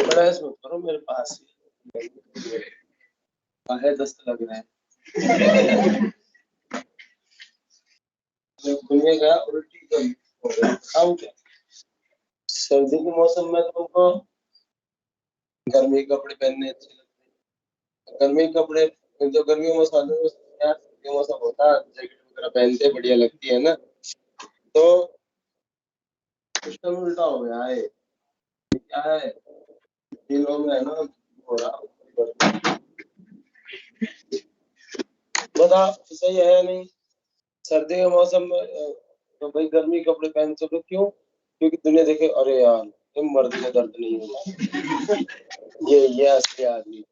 प्रयास मत करो, मेरे पास है, दस्त लग रहा है। घूमेगा उल्टी खाऊ क्या? सर्दी के मौसम में तुमको गर्मी के कपड़े पहनने अच्छे लगते हैं। गर्मी के कपड़े जो गर्मी के मौसम के मौसम होता है, जैकेट वगैरह पहनते बढ़िया लगती है ना। तो सिस्टम उल्टा हो गया है। क्या है, दिनों में है ना हो रहा, बता सही है नहीं। सर्दी के मौसम में तो भाई गर्मी के कपड़े पहन चलो, क्यों? क्योंकि दुनिया देखे, अरे यार ये मर्द में दर्द नहीं होगा, ये असली आदमी।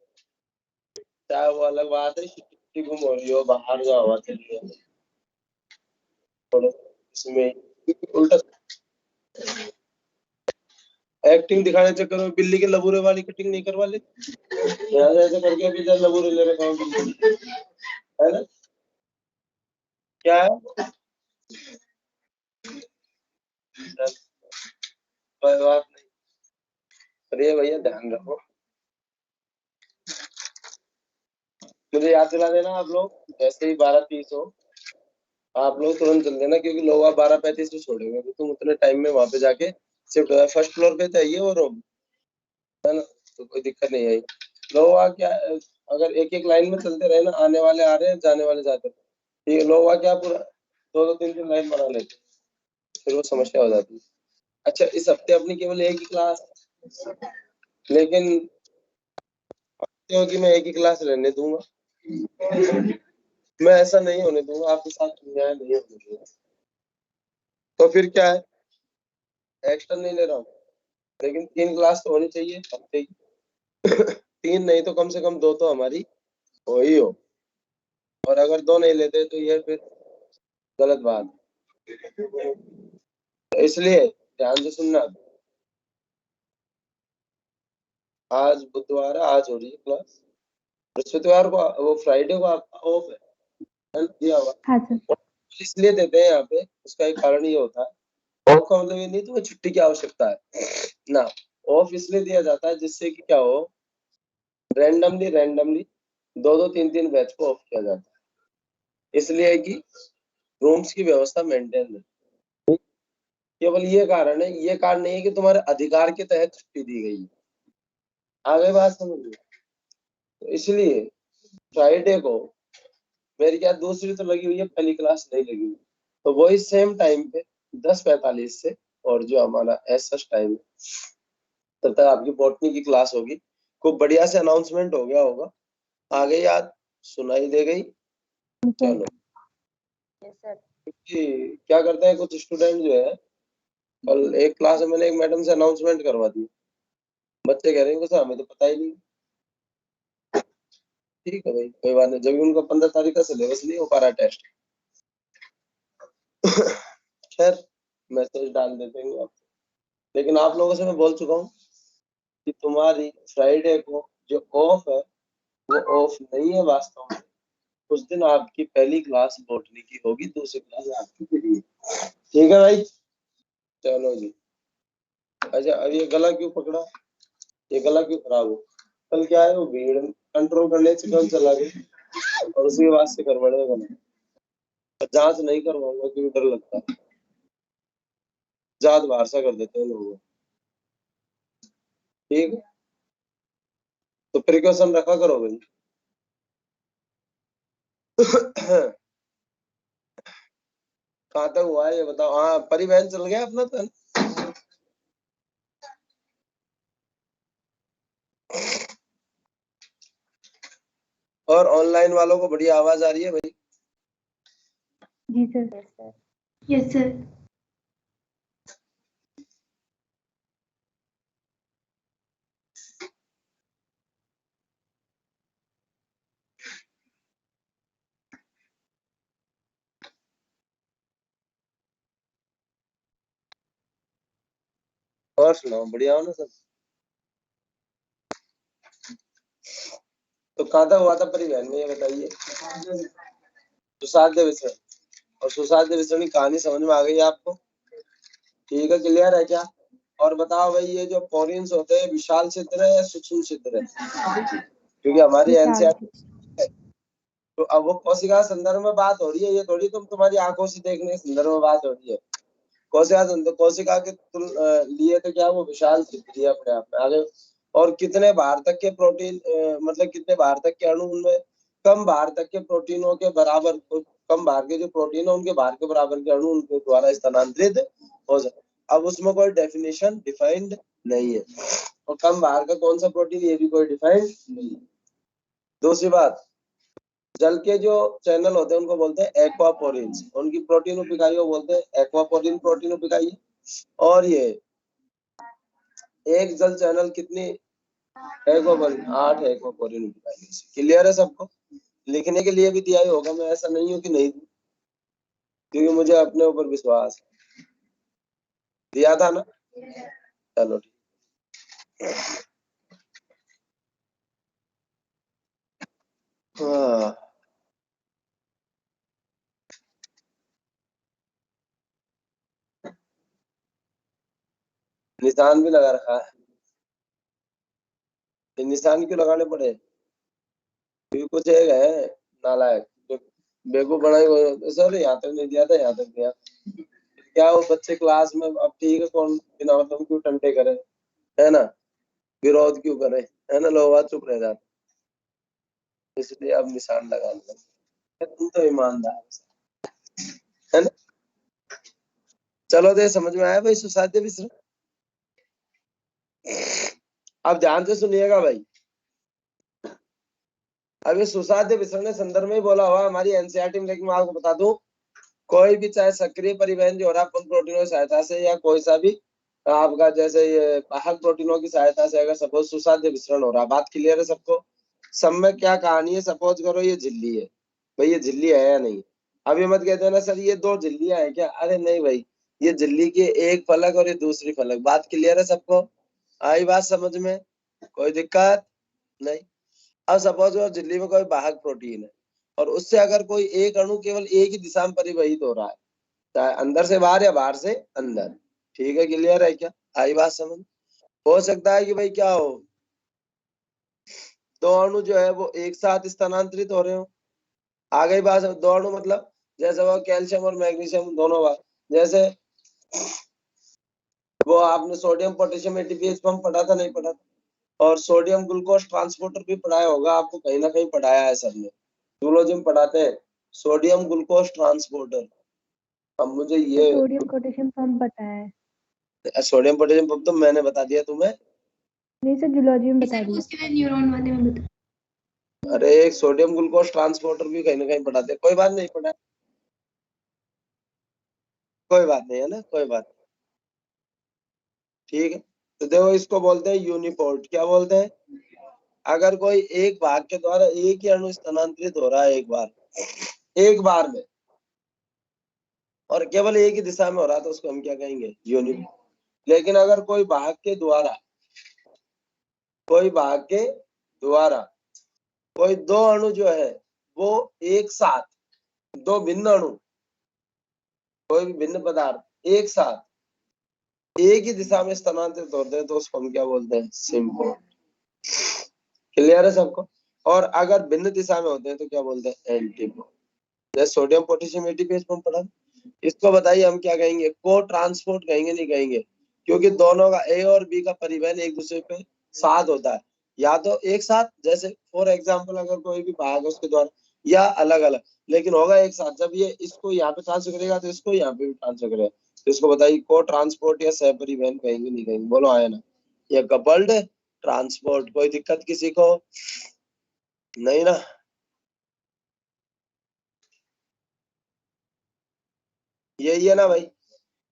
चाहे वो अलग बात है, छुट्टी गुम हो रही हो, बाहर जो हवा चल रही है, थोड़ा इसमें उल्टा एक्टिंग दिखाने के चक्कर में बिल्ली के लबूरे वाली कटिंग नहीं करवा ले, ऐसे करके भी जब लबूरे ले रखा है ना। क्या है, कोई बात नहीं। अरे भैया ध्यान रखो, मुझे याद दिला देना आप लोग, जैसे ही 12:30 हो आप लोग तुरंत चल देना, क्योंकि लोग आप 12:35 में छोड़ेंगे तो तुम उतने टाइम में वहां पे जाके शिफ्ट हो। फर्स्ट फ्लोर पे चाहिए वो रूम, है ना, तो कोई दिक्कत नहीं आई। लोग आ क्या, अगर एक एक लाइन में चलते रहे ना, आने वाले आ रहे हैं, जाने वाले जाते हैं, ठीक है, लोग आ क्या पूरा दो दो तीन तीन लाइन बना लेते, फिर वो समस्या हो जाती है। अच्छा, इस हफ्ते अपनी केवल एक ही क्लास, लेकिन क्योंकि मैं एक ही क्लास रहने दूंगा, मैं ऐसा नहीं होने दूंगा, आपके साथ अन्याय नहीं होने दूंगा। तो फिर क्या है, एक्स्ट्रा नहीं ले रहा हूँ, लेकिन 3 क्लास तो होनी चाहिए हफ्ते की। 3 नहीं तो कम से कम 2 तो हमारी हो ही हो, और अगर 2 नहीं लेते तो ये फिर गलत बात है। तो इसलिए ध्यान से सुनना, आज बुधवार है, आज हो रही है क्लास, बृहस्पतिवार को वो फ्राइडे को आपका ऑफ है, दिया हुआ। हाँ सर। इसलिए देते हैं यहाँ पे, उसका एक कारण ये होता है, ऑफ का मतलब ये नहीं तुम्हें छुट्टी की आवश्यकता है ना, ऑफ इसलिए दिया जाता है जिससे कि क्या हो, रैंडमली 2-2 3-3 बैच को ऑफ किया जाता है, इसलिए कि रूम्स की व्यवस्था मेंटेन है। केवल ये कारण है, ये कारण नहीं है कि तुम्हारे अधिकार के तहत छुट्टी दी गई है। आगे बात समझ लो, तो इसलिए फ्राइडे को मेरी क्या दूसरी तो लगी हुई है, पहली क्लास नहीं लगी हुई, तो वही सेम टाइम पे 10:45 से, और जो हमारा एस टाइम है, तब तक आपकी बॉटनी की क्लास होगी। खूब बढ़िया से अनाउंसमेंट हो गया होगा, आ गई याद, सुनाई दे गई। चलो, क्या करते हैं कुछ स्टूडेंट जो है, कल एक क्लास में मैंने एक मैडम से अनाउंसमेंट करवा दी, बच्चे कह रहे हैं सर हमें तो पता ही नहीं। ठीक है भाई, कोई बात नहीं, जब उनका 15 तारीख का सिलेबस नहीं हो पा रहा टेस्ट, खैर मैसेज डाल देते हैं आप। लेकिन आप लोगों से मैं बोल चुका हूँ कि तुम्हारी फ्राइडे को जो ऑफ है वो ऑफ नहीं है वास्तव में, उस दिन आपकी पहली क्लास बॉटनी की होगी, दूसरी क्लास आपकी फ्री है। ठीक है भाई, चलो जी। अच्छा, अब ये गला क्यों पकड़ा, ये गला क्यों खराब हो? कल क्या है, वो भीड़ कंट्रोल करने से कल चला गया, और उसी बात से गड़बड़ेगा ना, जांच नहीं करवाऊंगा क्योंकि डर लगता है, जात बाहर सा कर देते हैं लोग। ठीक है, तो प्रिकॉशन रखा करो भाई। कहाँ तक हुआ है ये बताओ? हाँ, परिवहन चल गया अपना तो। और ऑनलाइन वालों को बढ़िया आवाज आ रही है भाई? जी सर। Yes sir. और सुनाओ, बढ़िया हो ना सब? तो कहाँ तक हुआ था परिवहन में, ये बताइए। सुसाध्य विसरण, और सुसाध्य विसरण की कहानी समझ में आ गई आपको? ठीक है, क्लियर है क्या? और बताओ भाई, ये जो पोरिन्स होते हैं विशाल छिद्र है या सूक्ष्म छिद्र है? क्योंकि हमारी एनसीईआरटी, तो अब वो कोशिका संदर्भ में बात हो रही है, ये थोड़ी तुम तुम्हारी आंखों से देखने के संदर्भ में बात हो रही है। कोशिका के लिए तो क्या वो विशाल छिद्र है अपने आप में। आगे और कितने भार तक के प्रोटीन, मतलब कितने भार तक के अणु उनमें, कम भार तक के प्रोटीनों के बराबर, कम भार के जो प्रोटीन है उनके भार के बराबर के अणु उनके द्वारा स्थानांतरित हो जाए। अब उसमें कोई डेफिनेशन डिफाइंड नहीं है, और कम भार का कौन सा प्रोटीन, ये भी कोई डिफाइंड नहीं है। दूसरी बात, जल के जो चैनल होते हैं उनको बोलते हैं एक्वापोरिन्स, उनकी प्रोटीन उप इकाई को बोलते हैं एक्वापोरिन प्रोटीन उप इकाई। और ये एक जल चैनल कितनी एक्वापोरिन, 8 एक्वापोरिन उप इकाई। क्लियर है सबको? लिखने के लिए भी दिया ही होगा, मैं ऐसा नहीं हूं कि नहीं, क्योंकि मुझे अपने ऊपर विश्वास है। दिया था ना? चलो ठीक। हाँ, निशान भी लगा रखा है। ये निशान क्यों लगाने पड़े? क्योंकि कुछ एक है नालायक जो बेवकूफ बनाई हुई, सर यहाँ तक नहीं दिया था, यहाँ तक दिया। क्या वो बच्चे क्लास में, अब ठीक है, कौन बिना मतलब क्यों टंटे करे, है ना, विरोध क्यों करे, है ना, लोग बात चुप रह जाते, इसलिए अब निशान लगाने लगे। तुम तो ईमानदार है ना? चलो दे, समझ में आया भाई सुसाध्य विसरण? अब ध्यान से सुनिएगा भाई। अब ये सुसाध्य विसरण संदर्भ में बोला हुआ हमारी एनसीईआरटी में, लेकिन मैं आपको बता दूं, कोई भी चाहे सक्रिय परिवहन जो हो रहा है प्रोटीनों की सहायता से, या कोई सा भी आपका जैसे ये वाहक प्रोटीनों की सहायता से अगर सपोज सुसाध्य विसरण हो रहा, बात क्लियर है सबको? सब में क्या कहानी है, सपोज करो ये झिल्ली है भाई, ये झिल्ली है या नहीं? अभी मत कहते ना सर ये दो झिल्लियां है क्या, अरे नहीं भाई, ये झिल्ली की एक फलक और ये दूसरी फलक। बात क्लियर है सबको? आई बात समझ में? कोई दिक्कत नहीं। अब सपोज करो झिल्ली में कोई वाहक प्रोटीन है, और उससे अगर कोई एक अणु केवल एक ही दिशा में परिवहित हो रहा है, चाहे अंदर से बाहर या बाहर से अंदर। ठीक है, क्लियर है क्या? आई बात समझ? हो सकता है कि भाई क्या हो, दो अणु जो है वो एक साथ स्थानांतरित हो रहे हो। आ गई बात? दो अणु मतलब जैसे वो कैल्शियम और मैग्नीशियम दोनों बार, जैसे वो आपने सोडियम पोटेशियम एटीपीएच पंप पढ़ा था, नहीं पढ़ा था? और सोडियम ग्लूकोज ट्रांसपोर्टर भी पढ़ाया होगा आपको, कहीं ना कहीं पढ़ाया है सर ने, जूलॉजी में पढ़ाते हैं सोडियम ग्लूकोज ट्रांसपोर्टर। अब मुझे ये सोडियम पोटेशियम पंप पता है। सोडियम पोटेशियम पंप तो मैंने बता दिया तुम्हें। नहीं सर, जूलॉजी में बता सर दिया। उसके बाद न्यूरॉन वाले में बता। अरे एक सोडियम ग्लूकोज ट्रांसपोर्टर भी कहीं ना कहीं पढ़ाते हैं, कोई बात नहीं, पढ़ा, कोई बात नहीं, है ना, कोई बात नहीं। ठीक है, तो देखो इसको बोलते हैं यूनिपोर्ट। क्या बोलते हैं? अगर कोई एक भाग के द्वारा एक ही अणु स्थानांतरित हो रहा है एक बार में, और केवल एक ही दिशा में हो रहा है, तो उसको हम क्या कहेंगे? यूनिपोर्ट। लेकिन अगर कोई भाग के द्वारा कोई दो अणु जो है वो एक साथ, दो भिन्न अणु, कोई भी भिन्न पदार्थ एक साथ एक ही दिशा में स्थानांतरित होते हैं, तो उसको हम क्या बोलते हैं? सिम्पोर्ट। क्लियर है सबको? और अगर भिन्न दिशा में होते हैं तो क्या बोलते हैं? एंटीपोर्ट। जैसे सोडियम पोटेशियम एटीपीएच पंप पढ़ा, इसको बताइए हम क्या कहेंगे? को ट्रांसपोर्ट कहेंगे, नहीं कहेंगे? क्योंकि दोनों का ए और बी का परिवहन एक दूसरे पे साथ होता है, या तो एक साथ, जैसे फॉर एग्जांपल अगर कोई भी भाग उसके द्वारा, या अलग अलग, लेकिन होगा एक साथ। जब ये इसको यहाँ पे ट्रांसफर करेगा तो इसको यहाँ पे भी ट्रांसफर करेगा, तो इसको बताइए को ट्रांसपोर्ट या सह परिवहन कहेंगे, नहीं कहेंगे? बोलो आया ना? या कपल्ड ट्रांसपोर्ट। कोई दिक्कत किसी को? नहीं ना? यही है ना भाई।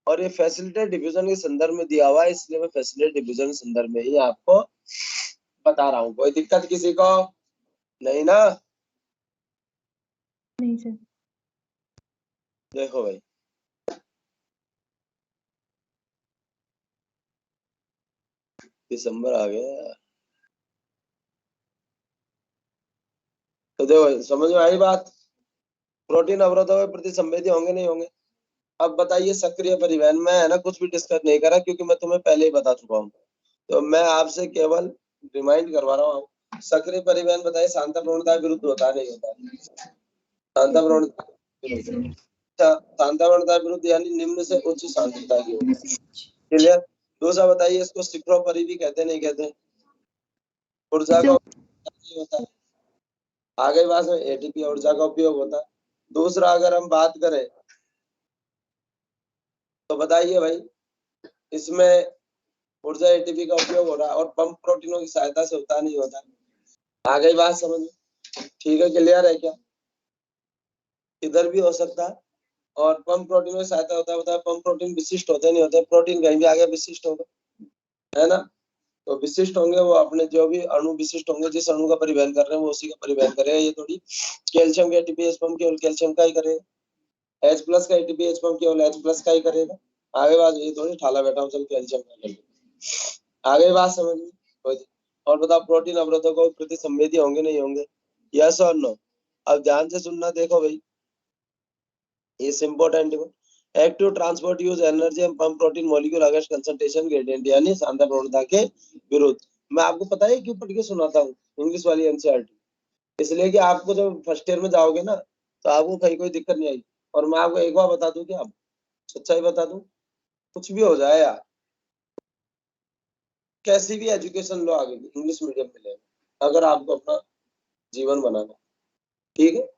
और ये फैसिलिटेड डिफ्यूजन के संदर्भ में दिया हुआ है, इसलिए मैं फैसिलिटेड डिफ्यूजन के संदर्भ में ही आपको बता रहा हूँ। कोई दिक्कत किसी को नहीं ना? नहीं सर। देखो भाई, दिसंबर आ गया तो देखो समझ में आई बात। प्रोटीन अवरोधों के प्रति संवेदी होंगे नहीं होंगे? अब बताइए सक्रिय परिवहन में है ना, कुछ भी डिस्कस नहीं करा क्योंकि मैं तुम्हें पहले ही बता चुका हूँ। तो मैं आपसे केवल रिमाइंड करवा रहा हूँ। सक्रिय परिवहन बताइए शांता प्रवणता के विरुद्ध होता नहीं होता? शांता प्रवणता Yes, sir. शांता प्रवणता के विरुद्ध यानी निम्न से उच्च सांद्रता की होती है। क्लियर? दूसरा बताइए, इसको शिखरोपरि भी कहते नहीं कहते? ऊर्जा का उपयोग होता है। आगे बात में एटीपी ऊर्जा का उपयोग होता है। दूसरा अगर हम बात करें तो बताइए भाई, इसमें ऊर्जा एटीपी का उपयोग हो रहा है और पंप प्रोटीनों की सहायता से होता नहीं होता? आगे बात समझ में? ठीक है, क्लियर है क्या? इधर भी हो सकता है। और पंप प्रोटीनों की सहायता होता है, पंप प्रोटीन विशिष्ट होते नहीं होते? प्रोटीन कहीं भी आगे विशिष्ट होगा, है ना? तो विशिष्ट होंगे वो अपने जो भी अणु विशिष्ट होंगे, जिस अणु का परिवहन कर रहे हैं वो उसी का परिवहन करेगा। ये थोड़ी कैल्शियम का एटीपीएच पंप केवल कैल्शियम का ही करेगा, H प्लस का एटीपीएच पंप केवल H प्लस का ही करेगा। आगे बात ये थोड़ी ठाला बैठा हूँ चल कैल्शियम का करेगा। आगे बात समझ में? और बताओ, प्रोटीन अवरोधों को प्रति संवेदी होंगे नहीं होंगे? यस और नो? अब ध्यान से सुनना। देखो भाई, is important. Active transport use energy and pump protein molecule against concentration gradient यानी सांद्रता प्रवणता के विरुद्ध। मैं आपको पता है क्यों पढ़ के सुनाता हूँ इंग्लिश वाली एनसीईआरटी? इसलिए कि आपको जब फर्स्ट ईयर में जाओगे ना तो आपको कहीं कोई दिक्कत नहीं आई। और मैं आपको एक बार बता दूं, क्या सच्चाई बता दूं, कुछ भी हो जाए यार, कैसी भी एजुकेशन लो आगे की, इंग्लिश मीडियम में ले, अगर आपको अपना जीवन बनाना, ठीक है?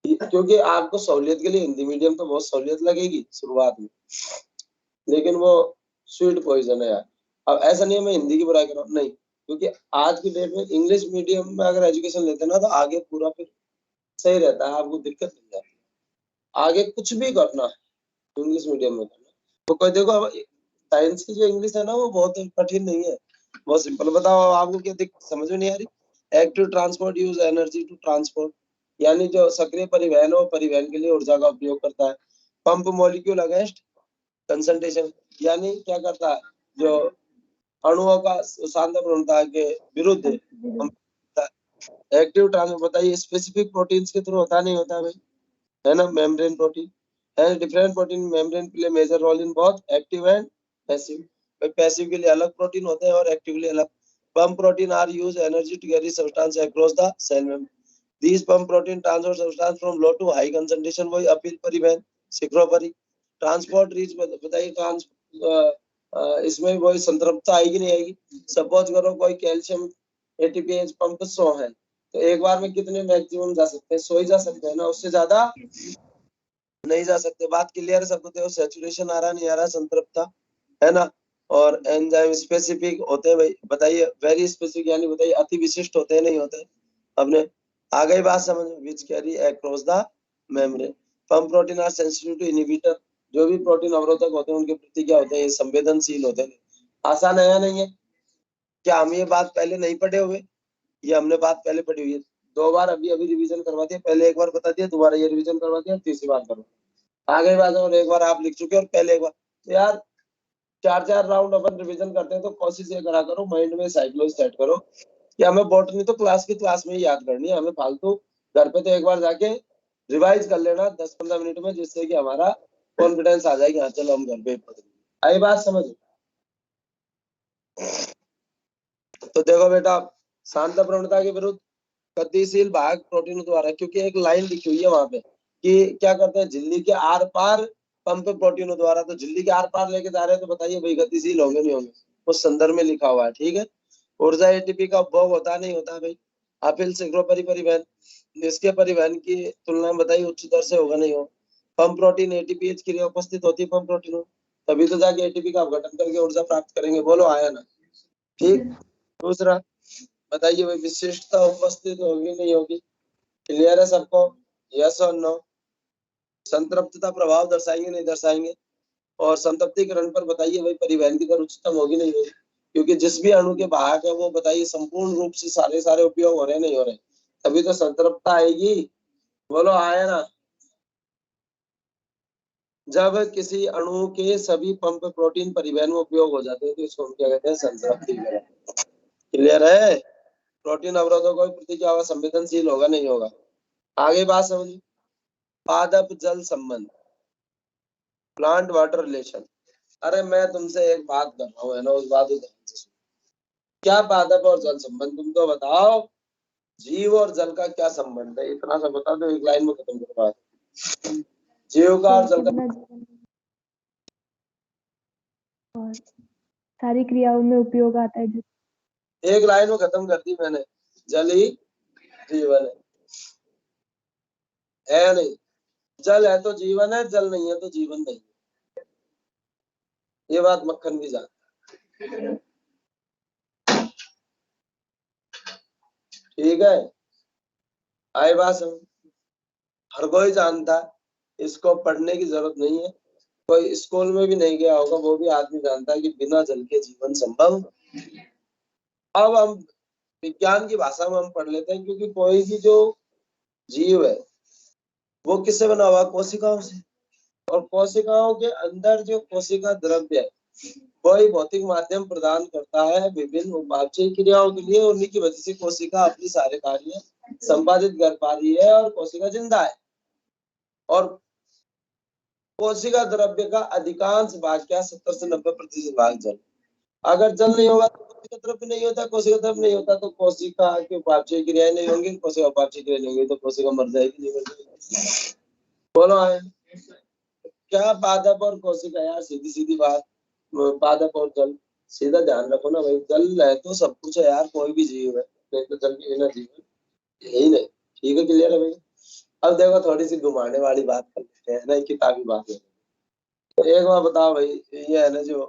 क्योंकि आपको सहूलियत के लिए हिंदी मीडियम तो बहुत सहूलियत लगेगी शुरुआत में, लेकिन वो स्वीट पॉइजन है यार। अब ऐसा नहीं है मैं हिंदी की बुराई कर रहा हूँ, नहीं, क्योंकि आज की डेट में इंग्लिश मीडियम में अगर एजुकेशन लेते हैं ना तो आगे पूरा फिर सही रहता है, आपको दिक्कत नहीं जाती। आगे कुछ भी करना है इंग्लिश मीडियम में करना। तो कोई देखो, साइंस की जो इंग्लिश है ना वो बहुत कठिन नहीं है, बहुत सिंपल। बताओ आपको क्या दिक्कत समझ में नहीं आ रही? Active transport use energy to transport यानी जो सक्रिय परिवहन है वो परिवहन के लिए ऊर्जा का उपयोग करता है। पंप मॉलिक्यूल अगेंस्ट कंसंट्रेशन यानी क्या करता है, जो अणुओं का सांद्रता प्रवणता के विरुद्ध एक्टिव ट्रांसपोर्ट। बताइए स्पेसिफिक प्रोटीन्स के थ्रू होता नहीं होता भाई, है ना? मेम्ब्रेन प्रोटीन है, different protein membrane play major role in both active and passive. Passive के लिए अलग प्रोटीन होते हैं और एक्टिव के लिए अलग। Pump protein are use energy to carry substance across the cell membrane. These pump protein transport substance from low to high concentration, वही अपील परिवहन शिखरोपरि। ट्रांसपोर्ट रीच बताइए, इसमें वही संतृप्तता आएगी नहीं आएगी? सपोज करो कोई कैल्शियम एटीपीएच पंप 100 है तो एक बार में कितने मैक्सिमम जा सकते हैं? 100 ही जा सकते हैं ना, उससे ज्यादा नहीं जा सकते। बात क्लियर है सबको? देखो सैचुरेशन आ रहा नहीं आ रहा, संतृप्तता, है ना? और एंजाइम स्पेसिफिक होते हैं भाई, बताइए वेरी स्पेसिफिक यानी बताइए अति विशिष्ट होते हैं नहीं होते? अपने आ गई बात समझ में? Which carry across the membrane. Pump protein are sensitive to inhibitor, जो भी प्रोटीन अवरोधक होते हैं उनके प्रति क्या होते हैं? संवेदनशील होते हैं। आसान है या नहीं है? क्या हम ये बात पहले नहीं पढ़े हुए? ये हमने बात पहले पढ़ी हुई है। 2 बार अभी अभी रिवीजन करवा दिया, पहले एक बार बता दिया, दोबारा ये रिवीजन करवा दिया, तीसरी बार करो। आ गई बात। और एक बार आप लिख चुके और पहले एक बार तो यार 4-4 राउंड अपन रिवीजन करते हैं तो कोशिश ये करा करो माइंड में साइकोलॉजी सेट करो कि हमें बॉटनी तो क्लास की क्लास में ही याद करनी है, हमें फालतू घर पे तो एक बार जाके रिवाइज कर लेना 10-15 मिनट में, जिससे कि हमारा कॉन्फिडेंस आ जाए कि हाँ चलो हम घर पे पढ़ लेंगे। आई बात समझ? तो देखो बेटा, सांद्रता प्रवणता के विरुद्ध गतिशील भाग प्रोटीन द्वारा, क्योंकि एक लाइन लिखी हुई है वहां पे कि क्या करते हैं झिल्ली के आर पार पंप प्रोटीनों द्वारा, तो झिल्ली के आर पार लेके जा रहे हैं तो बताइए भाई गतिशील होंगे नहीं होंगे? उस संदर्भ में लिखा हुआ है, ठीक है? ऊर्जा एटीपी का उपभोग होता नहीं होता भाई? अपील शिखरोपरि परिवहन, इसके परिवहन की तुलना में बताइए उच्च दर से होगा नहीं हो? पंप प्रोटीन एटीपीएच क्रिया उपस्थित होती है पंप प्रोटीनों, तभी तो जाके एटीपी का अपघटन करके ऊर्जा प्राप्त करेंगे। बोलो आया ना? ठीक। दूसरा बताइए भाई, विशिष्टता उपस्थित होगी नहीं होगी? क्लियर है सबको? यस और नो? संतृप्तता प्रभाव दर्शाएंगे नहीं दर्शाएंगे? और संतृप्तिकरण पर बताइए भाई परिवहन की दर उच्चतम होगी नहीं होगी? क्योंकि जिस भी अणु के वाहक है वो बताइए संपूर्ण रूप से सारे उपयोग हो रहे नहीं हो रहे, तभी तो संतृप्तता आएगी। बोलो आया ना? जब किसी अणु के सभी पंप प्रोटीन परिवहन में उपयोग हो जाते हैं तो इसको हम क्या कहते हैं? संतृप्तिकरण। क्लियर है? प्रोटीन अवरोधों को प्रतिक्रिया संवेदनशील होगा नहीं होगा? आगे बात समझिए। पादप जल संबंध, प्लांट वाटर रिलेशन। अरे मैं तुमसे एक बात कर रहा हूँ है ना, उस बात को ध्यान से सुनो। क्या पादप और जल संबंध? तुम तो बताओ जीव और जल का क्या संबंध है? इतना सा बता दो, एक लाइन में खत्म करो बात। जीव का और जल का और सारी क्रियाओं में उपयोग आता है। एक लाइन में खत्म कर दी मैंने। जल ही जीवन है नहीं? जल है तो जीवन है, जल नहीं है तो जीवन नहीं है। ये बात मक्खन भी जानता है। ठीक है, आई बात समझ? हर कोई जानता, इसको पढ़ने की जरूरत नहीं है। कोई स्कूल में भी नहीं गया होगा वो भी आदमी जानता है कि बिना जल के जीवन संभव। अब हम विज्ञान की भाषा में हम पढ़ लेते हैं, क्योंकि कोई भी जो जीव है वो किससे बना हुआ? कोशिकाओं से। और कोशिकाओं के अंदर जो कोशिका द्रव्य है कोई भौतिक माध्यम प्रदान करता है विभिन्न उपापचय क्रियाओं के लिए। उन्हीं की वजह से कोशिका अपनी सारे कार्य संपादित कर पा रही है और कोशिका जिंदा है। और कोशिका द्रव्य का अधिकांश भाग क्या? 70 से 90% भाग जल। अगर जल नहीं होगा तो कोशिका द्रव्य नहीं होता, कोशिका द्रव्य नहीं होता तो कोशिका की उपापचय क्रियाएं नहीं होंगी, कोशिका उपापचय क्रिया नहीं होंगी तो कोशिका मर जाएगी, नहीं मर जाएगी? बोलो आए। क्या पादप और कोशिका? यार सीधी सीधी बात, पादप और जल सीधा ध्यान रखो ना भाई। जल है तो सब कुछ है यार, कोई भी जीव है, नहीं तो जल के बिना जीवन यही नहीं। ठीक है, क्लियर है भाई? अब देखो थोड़ी सी घुमाने वाली बात कर लेते हैं ना, किताबी बात है। तो एक बार बताओ भाई, ये है ना जो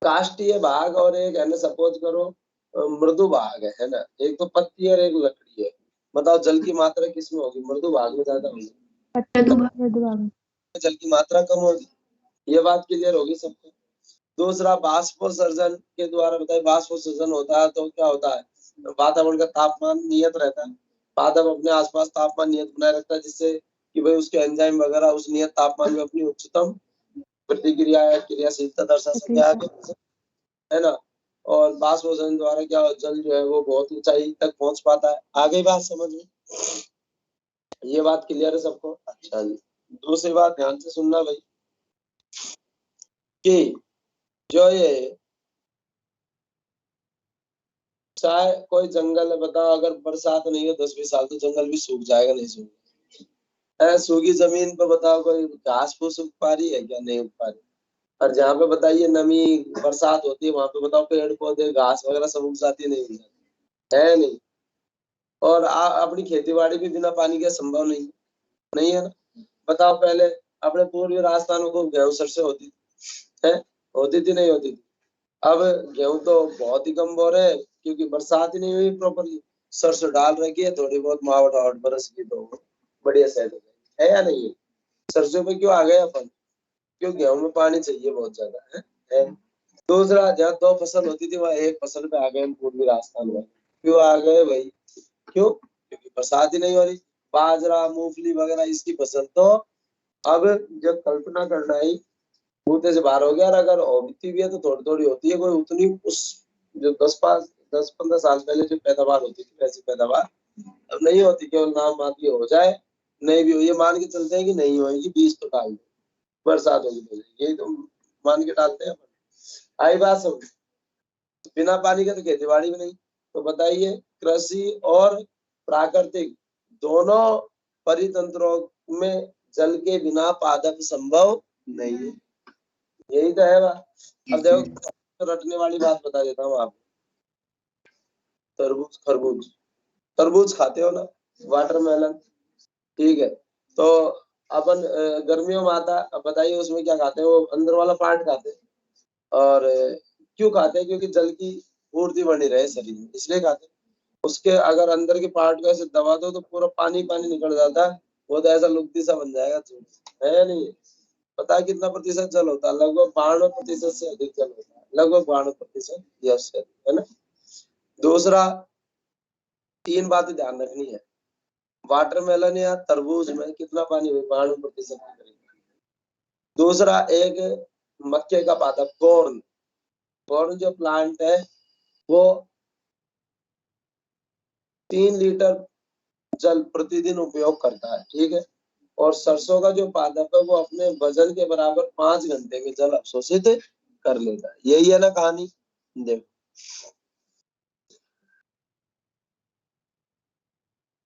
काष्ठीय भाग और एक है ना सपोज करो मृदु भाग है ना, एक तो पत्ती और एक लकड़ी है। बताओ जल की मात्रा किसमें होगी? मृदु भाग में ज्यादा होगी, जल की मात्रा कम होगी। ये बात क्लियर होगी सबको? दूसरा बाष्पोत्सर्जन के द्वारा बताइए, बाष्पोत्सर्जन होता है तो क्या होता है? वातावरण का तापमान नियत रहता है। पादप अपने आसपास तापमान नियत बनाए रखता है, जिससे कि भाई उसके एंजाइम वगैरह उस नियत तापमान में अपनी उच्चतम प्रतिक्रिया या क्रियाशीलता दर्शा सके आगे, है ना। और बाष्पोत्सर्जन द्वारा क्या जल जो है वो बहुत ऊंचाई तक पहुंच पाता है। आगे बात समझ में? ये बात क्लियर है सबको? अच्छा जी, दूसरी बात ध्यान से सुनना भाई, कि जो ये चाहे कोई जंगल है, बताओ अगर बरसात नहीं हो 10-20 साल तो जंगल भी सूख जाएगा, नहीं सूख? सूखी जमीन पे बताओ कोई घास फूस उग पा रही है क्या? नहीं उग पा रही। और जहाँ पे बताइए नमी बरसात होती है वहां पे बताओ पेड़ पौधे घास वगैरह सब उग जाती है, नहीं उग जाती है? नहीं। और अपनी खेती बाड़ी भी बिना पानी के संभव नहीं है ना। बताओ पहले अपने पूर्वी राजस्थानों को गेहूं सरसों होती है, होती थी नहीं होती थी? अब गेहूं तो बहुत ही कम बो रहे हैं क्योंकि बरसात ही नहीं हुई प्रॉपरली। सरसों डाल रखी है, थोड़ी बहुत मावट आवट बरस की तो बढ़िया सेट हो गई है या नहीं है? सरसों पे क्यों आ गए अपन? क्यों? गेहूं में पानी चाहिए बहुत ज्यादा है? दूसरा, जहाँ 2 फसल होती थी वहाँ 1 फसल पे आ गए हम पूर्वी राजस्थान में। क्यों आ गए भाई? क्यों? क्योंकि बरसात ही नहीं हो रही। बाजरा मूंगफली वगैरह इसकी फसल तो अब जब कल्पना करना ही बूते से बाहर हो गया। और अगर होती भी है तो थोड़ी थोड़ी होती है, कोई उतनी उस जो 10-15 साल पहले जो पैदावार होती थी वैसी पैदावार अब नहीं होती। केवल नाम मात्र हो जाए, नहीं भी हो ये मान के चलते हैं कि नहीं होगी, बीज तो डाल दो, बरसात होगी तो यही तो मान के डालते हैं। आई बात सब? बिना पानी के तो खेती बाड़ी भी नहीं। तो बताइए कृषि और प्राकृतिक दोनों परितंत्रों में जल के बिना पादप संभव नहीं है। यही तो है बात। अब देखो रटने वाली बात बता देता हूँ आपको। तरबूज खरबूज, तरबूज खाते हो ना, वाटरमेलन, ठीक है। तो अपन गर्मियों में आता, अब बताइए उसमें क्या खाते हैं? वो अंदर वाला पार्ट खाते हैं। और क्यों खाते हैं? क्योंकि जल की पूर्ति बनी रहे शरीर में, इसलिए खाते हैं। उसके अगर अंदर के पार्ट को ऐसे दबा दो तो पूरा पानी पानी निकल जाता है वो तो ऐसा लुकती सा बन जाएगा, है नहीं? पता है कितना प्रतिशत जल होता है? लगभग 92% से अधिक जल होता है, लगभग 92% या उससे अधिक, है ना। दूसरा, 3 बातें ध्यान रखनी है। वाटरमेलन या तरबूज में कितना पानी है? 92% के करीब। दूसरा, एक मक्के का पादप कॉर्न जो प्लांट है वो 3 लीटर जल प्रतिदिन उपयोग करता है, ठीक है। और सरसों का जो पादप है वो अपने वजन के बराबर 5 घंटे में जल अवशोषित कर लेता है। यही है ना कहानी। देखो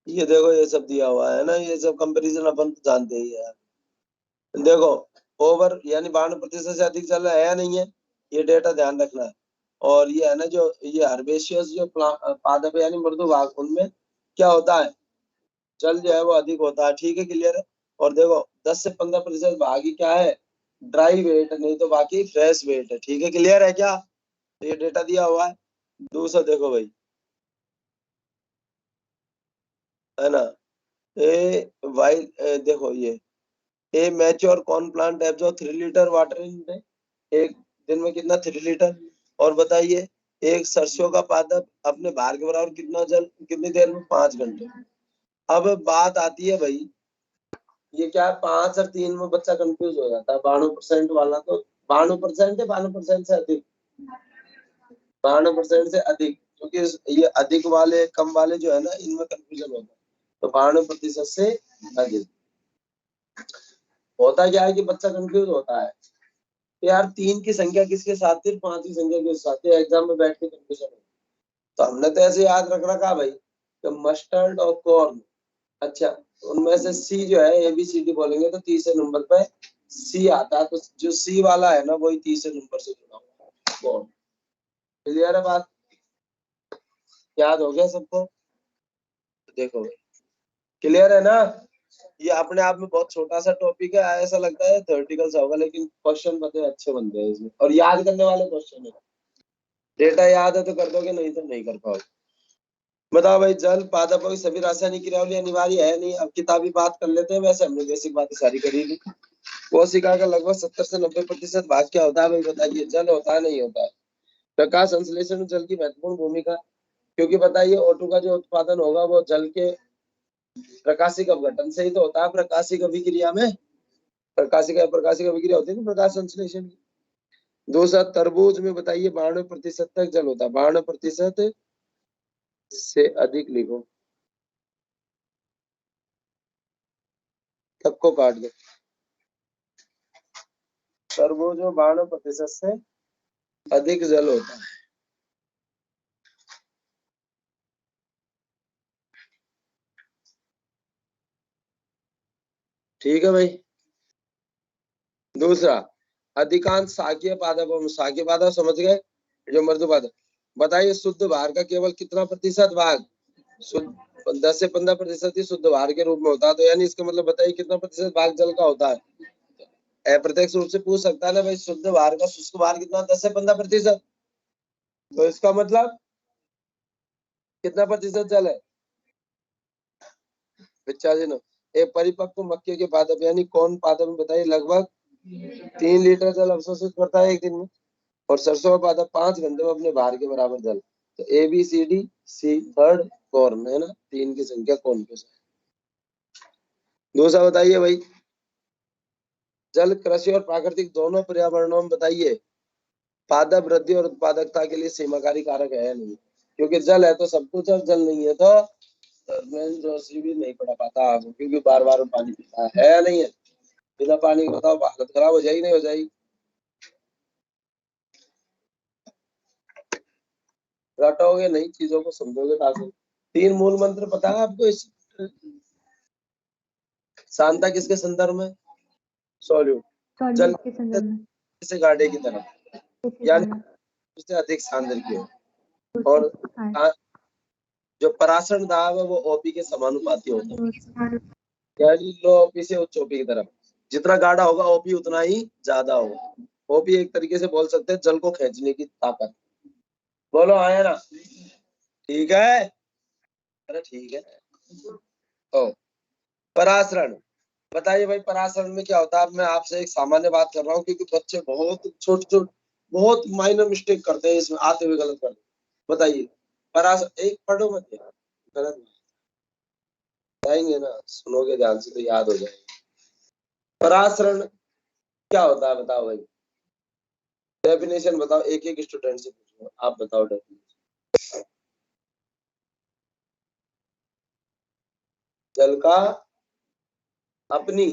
ये देखो, ये सब दिया हुआ है ना, ये सब कंपैरिजन अपन जानते ही है। देखो ओवर यानी 92% से अधिक जल है या नहीं है, ये डेटा ध्यान रखना है। और ये है ना जो ये हर्बेशियस जो पादप है यानी मृदु भाग, उनमें क्या होता है? जल जो है वो अधिक होता है, ठीक है, क्लियर है। और देखो 10 से 15% भाग ही क्या है? ड्राई वेट, नहीं तो बाकी फ्रेश वेट है, ठीक है, क्लियर है क्या? तो ये डेटा दिया हुआ है। दूसरा देखो भाई, है ना, देखो ये ए mature corn plant absorb 3 litre water in day, एक दिन में कितना? 3 लीटर। और बताइए एक सरसों का पादप अपने भार के बराबर कितना जल कितनी देर में? 5 घंटे। अब बात आती है भाई, ये क्या है, 5 और 3 में बच्चा कंफ्यूज हो जाता है। 92% वाला तो 92% है, 92% से अधिक, 92% से अधिक, क्योंकि ये अधिक वाले कम वाले जो है ना, इनमें कंफ्यूजन होता है। तो 92% से अधिक होता क्या है कि बच्चा कंफ्यूज होता है यार 3 की संख्या किसके साथ थी, 5 की संख्या किसके साथ थी, एग्जाम में बैठ के कंफ्यूजन होता है। तो हमने तो ऐसे याद रख रखा भाई कि मस्टर्ड और कॉर्न, अच्छा उनमें से सी जो है ABCD बोलेंगे तो तीसरे नंबर पे सी आता है। तो जो सी वाला है ना वही तीसरे नंबर से जुड़ा हुआ है, कॉर्न। क्लियर है बात? याद हो गया सबको? देखो भाई, क्लियर है ना। ये अपने आप में बहुत छोटा सा टॉपिक है, ऐसा लगता है थ्योरेटिकल सा होगा, लेकिन क्वेश्चन पता है अच्छे बनते हैं इसमें, और याद करने वाले क्वेश्चन है। डेटा याद है तो कर दोगे, नहीं तो नहीं कर पाओगे। बताओ भाई, जल पादपों की सभी रासायनिक क्रियावली अनिवार्य है नहीं? अब किताबी बात कर लेते हैं, वैसे हमने बेसिक बातें सारी करी ली। कोशिका का लगभग 70 से 90% भाग क्या होता है भाई? बताइए, जल होता है नहीं होता है? प्रकाश संश्लेषण में जल की महत्वपूर्ण भूमिका, क्योंकि बताइए O2 का जो उत्पादन होगा वो जल के प्रकाशिक अपघटन से ही तो होता है। प्रकाशिक अभिक्रिया में प्रकाशिक अभिक्रिया होती है ना प्रकाश संश्लेषण की। दूसरा, तरबूज में बताइए 92% तक जल होता है, 92% से अधिक लिखो, तक को काट दो। तरबूज में 92% से अधिक जल होता है। ठीक है भाई। दूसरा, अधिकांश शाकीय पादपों, शाकीय पादप समझ गए, जो मृदु पादप, बताइए शुद्ध भार का केवल कितना प्रतिशत भाग? 10 से 15% ही शुद्ध भार के रूप में होता है। तो यानी इसका मतलब बताइए कितना प्रतिशत भाग जल का होता है? अप्रत्यक्ष रूप से पूछ सकता है ना भाई, शुद्ध भार का शुष्क भार कितना? 10 से 15%। तो इसका मतलब कितना प्रतिशत जल है? 85। एक परिपक्व मक्के के पादप यानी कौन पादप में बताइए लगभग 3 लीटर जल अवशोषित करता है एक दिन में। और सरसों का पादप 5 घंटे में अपने भार के बराबर जल। तो ABCD सी थर्ड कॉर्न है ना, 3 की संख्या कौन के साथ? दूसरा बताइए भाई, जल कृषि और प्राकृतिक दोनों पर्यावरणों में बताइए पादप वृद्धि और उत्पादकता के लिए सीमाकारी कारक है नहीं? क्योंकि जल है तो सब कुछ, और जल नहीं है तो जोशी भी नहीं पढ़ा पाता आपको, क्योंकि बार बार पानी पीता है या नहीं है? बिना पानी के बताओ हालत खराब हो जाएगी नहीं हो जाएगी? रटोगे नहीं, चीजों को समझोगे ताकि। 3 मूल मंत्र पता है आपको इस शांता किसके संदर्भ में? सॉल्यूट, जल सॉल्यूट के संदर्भ में, से गाढ़े की तरफ, यानी उससे अधिक सांद्र की हो। और जो पराशर दाब है वो OP के समानुपाती होता है, यानी लो OP से उच्च OP की तरफ। जितना गाढ़ा होगा OP उतना ही ज्यादा होगा। OP एक तरीके से बोल सकते हैं जल को खींचने की ताकत। बोलो आया ना? ठीक है, अरे ठीक है। ओ परासरण, बताइए भाई परासरण में क्या होता है। अब मैं आपसे एक सामान्य बात कर रहा हूँ क्योंकि बच्चे बहुत छोटे बहुत माइनर मिस्टेक करते हैं इसमें, आते हुए गलत करते हैं। बताइए परासरण, एक पढ़ो मत यार, गलत बताएंगे ना, सुनोगे ध्यान से तो याद हो जाएगा। परासरण क्या होता है बताओ भाई, डेफिनेशन बताओ, एक एक स्टूडेंट से पूछो, आप बताओ डेफिनेशन। जल का अपनी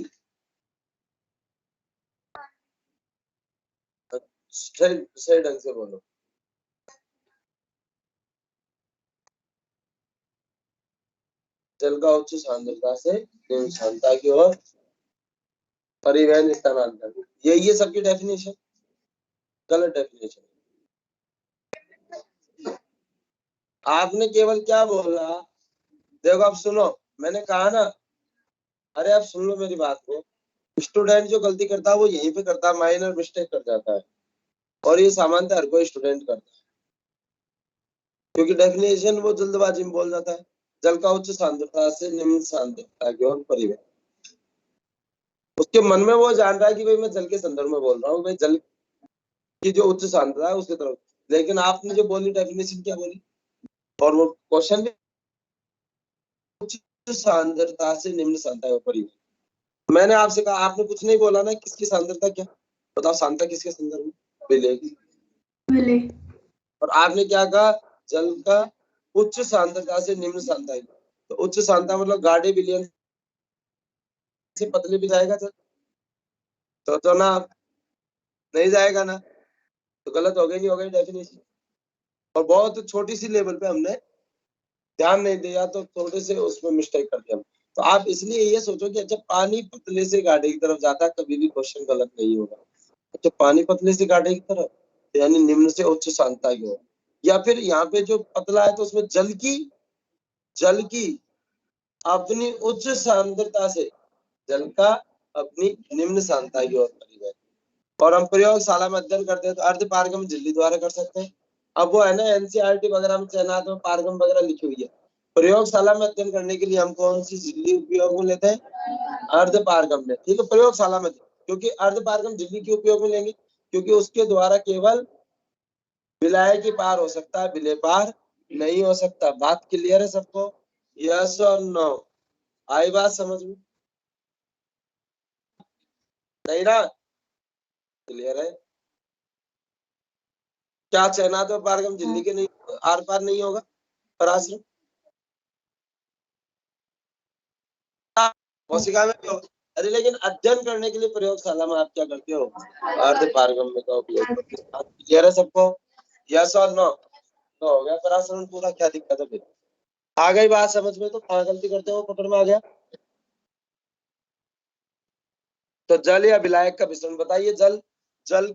सही ढंग से बोलो। जल का उच्च सांद्रता से निम्न सांद्रता की ओर परिवहन स्थानांतरण, यही है सबकी डेफिनेशन। गलत डेफिनेशन, आपने केवल क्या बोला, देखो आप सुनो, मैंने कहा ना, अरे आप सुन लो मेरी बात को। स्टूडेंट जो गलती करता है वो यहीं पे करता है, माइनर मिस्टेक कर जाता है, और ये सामान्यतः हर कोई स्टूडेंट करता है, क्योंकि डेफिनेशन वो जल्दबाजी में बोल जाता है। जल का उच्च सांद्रता से निम्न सांद्रता की ओर परिवहन, उसके मन में वो जान रहा है कि भाई मैं जल के संदर्भ में बोल रहा हूँ, भाई जल की जो उच्च सांद्रता है उसकी तरफ, लेकिन आपने जो बोली डेफिनेशन क्या बोली, और वो क्वेश्चन भी उच्च सांद्रता से निम्न सांद्रता की ओर परिवहन। मैंने आपसे कहा, आपने कुछ नहीं बोला ना, किसकी सांद्रता क्या बताओ, सांद्रता किसके संदर्भ में, विलय की। विलय। और आपने क्या कहा, जल का उच्च सांद्रता से निम्न सांद्रता, तो उच्च सांद्रता मतलब गाढ़े विलयन से पतले भी जाएगा सर, तो ना नहीं जाएगा ना, तो गलत हो गई, नहीं हो गई डेफिनेशन। और बहुत छोटी सी लेवल पे हमने ध्यान नहीं दिया तो थोड़े से उसमें मिस्टेक कर दिया। तो आप इसलिए ये सोचो कि अच्छा पानी पतले से गाढ़े की तरफ जाता है, कभी भी क्वेश्चन गलत नहीं होगा। अच्छा पानी पतले से गाढ़े की तरफ, यानी निम्न से उच्च सांद्रता की ओर, या फिर यहाँ पे जो पतला है तो उसमें जल की अपनी उच्च सांद्रता से, जल का अपनी निम्न सांद्रता की ओर परिवहन। और हम प्रयोगशाला में अध्ययन करते हैं तो अर्ध पारगम झिल्ली द्वारा कर सकते हैं। अब वो है ना एनसीईआरटी वगैरह में चयनात्मक में पारगम वगैरह लिखी हुई है, प्रयोगशाला में अध्ययन करने के लिए हम कौन सी झिल्ली उपयोग में लेते हैं, अर्ध पारगम में, ठीक है, प्रयोगशाला में। क्योंकि अर्ध पारगम झिल्ली क्यों उपयोग में लेंगे, क्योंकि उसके द्वारा केवल विलय की पार हो सकता है, विलय पार नहीं हो सकता। बात क्लियर है सबको, यस और नो, आई बात समझ में, नहीं ना, क्लियर है। क्या चयनात्मक तो पारगम झिल्ली के नहीं आर पार नहीं होगा पराश्रम, कोशिका में भी होगा। अरे लेकिन अध्ययन करने के लिए प्रयोगशाला में आप क्या करते हो, अर्ध पारगम में का उपयोग करते हो। क्लियर है सबको, यस और नो, तो हो गया पराश्रम पूरा, क्या दिक्कत है फिर, आ गई बात समझ में, तो कहाँ गलती करते हो पकड़ में आ गया। तो जल या विलायक का मिश्रण बताइए, जल जल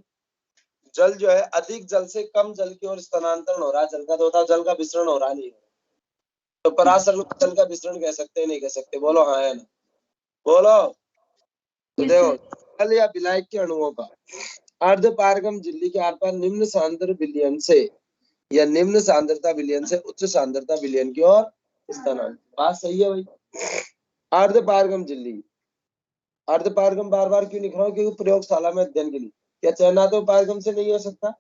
जल जो है अधिक जल से कम जल की ओर स्थानांतरण हो रहा है, जल का तो होता है, जल का विसरण हो रहा नहीं, तो पराशरण जल का विसरण कह सकते हैं नहीं कह सकते, बोलो हाँ है ना, बोलो। तो देखो जल या विलायक के अणुओं का अर्ध पारगम झिल्ली के आर पार निम्न सांद्र विलयन से या निम्न सांद्रता विलयन से उच्च सांद्रता विलयन की ओर स्थानांतरण, बात सही है भाई। अर्ध पारगम झिल्ली, अर्ध पारगम बार बार क्यों लिख रहा हूँ, क्योंकि प्रयोगशाला में अध्ययन के लिए, क्या चयनात्मक पारगम से नहीं हो सकता,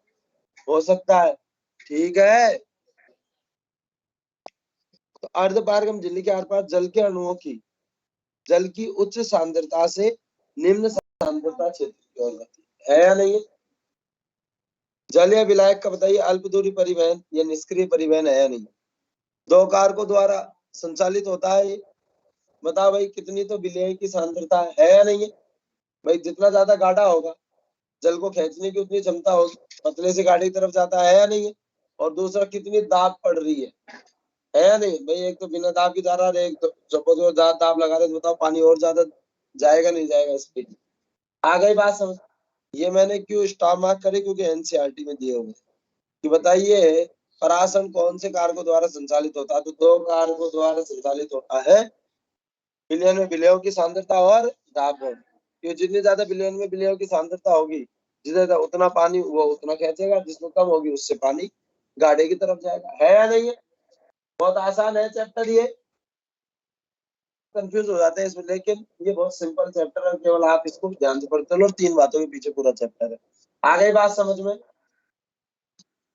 हो सकता है, ठीक है। तो अर्ध पारगम झिल्ली के आर पार जल के अणुओं की, जल की उच्च सांद्रता से निम्न सांद्रता क्षेत्र की ओर गति है या नहीं है। जल या विलायक का बताइए अल्प दूरी परिवहन या निष्क्रिय परिवहन है या नहीं, दो कारकों द्वारा संचालित होता है ये, बताओ भाई कितनी तो विलय की सांद्रता है या नहीं है। भाई जितना ज्यादा गाढ़ा होगा जल को खींचने की उतनी क्षमता होगी, पतले से गाढ़े की तरफ जाता है या नहीं है। और दूसरा कितनी दाब पड़ रही है या नहीं भाई, एक तो बिना दाब की धारा, एक तो सपोज ज्यादा दाब लगा रहे तो बताओ पानी और ज्यादा जाएगा नहीं जाएगा स्पीड, आ गई बात समझ। ये मैंने क्यों स्टार मार्क करे, क्योंकि एनसीईआरटी में दिए हुए कि बताइए पराशरण कौन से कारकों द्वारा संचालित होता है, तो दो कारकों द्वारा संचालित होता है, विलयन में विलयों की सांद्रता और दाब, क्योंकि जितनी ज्यादा विलयन में विलयों की सांद्रता होगी, जितना ज्यादा उतना पानी वो उतना खींचेगा, जिसमें कम होगी उससे पानी गाढ़े की तरफ जाएगा, है या नहीं है। बहुत आसान है चैप्टर ये, कंफ्यूज हो जाते हैं इसमें, लेकिन ये बहुत सिंपल चैप्टर है, केवल आप इसको ध्यान से पढ़ते लो। 3 बातों के पीछे पूरा चैप्टर है। आगे बात समझ में,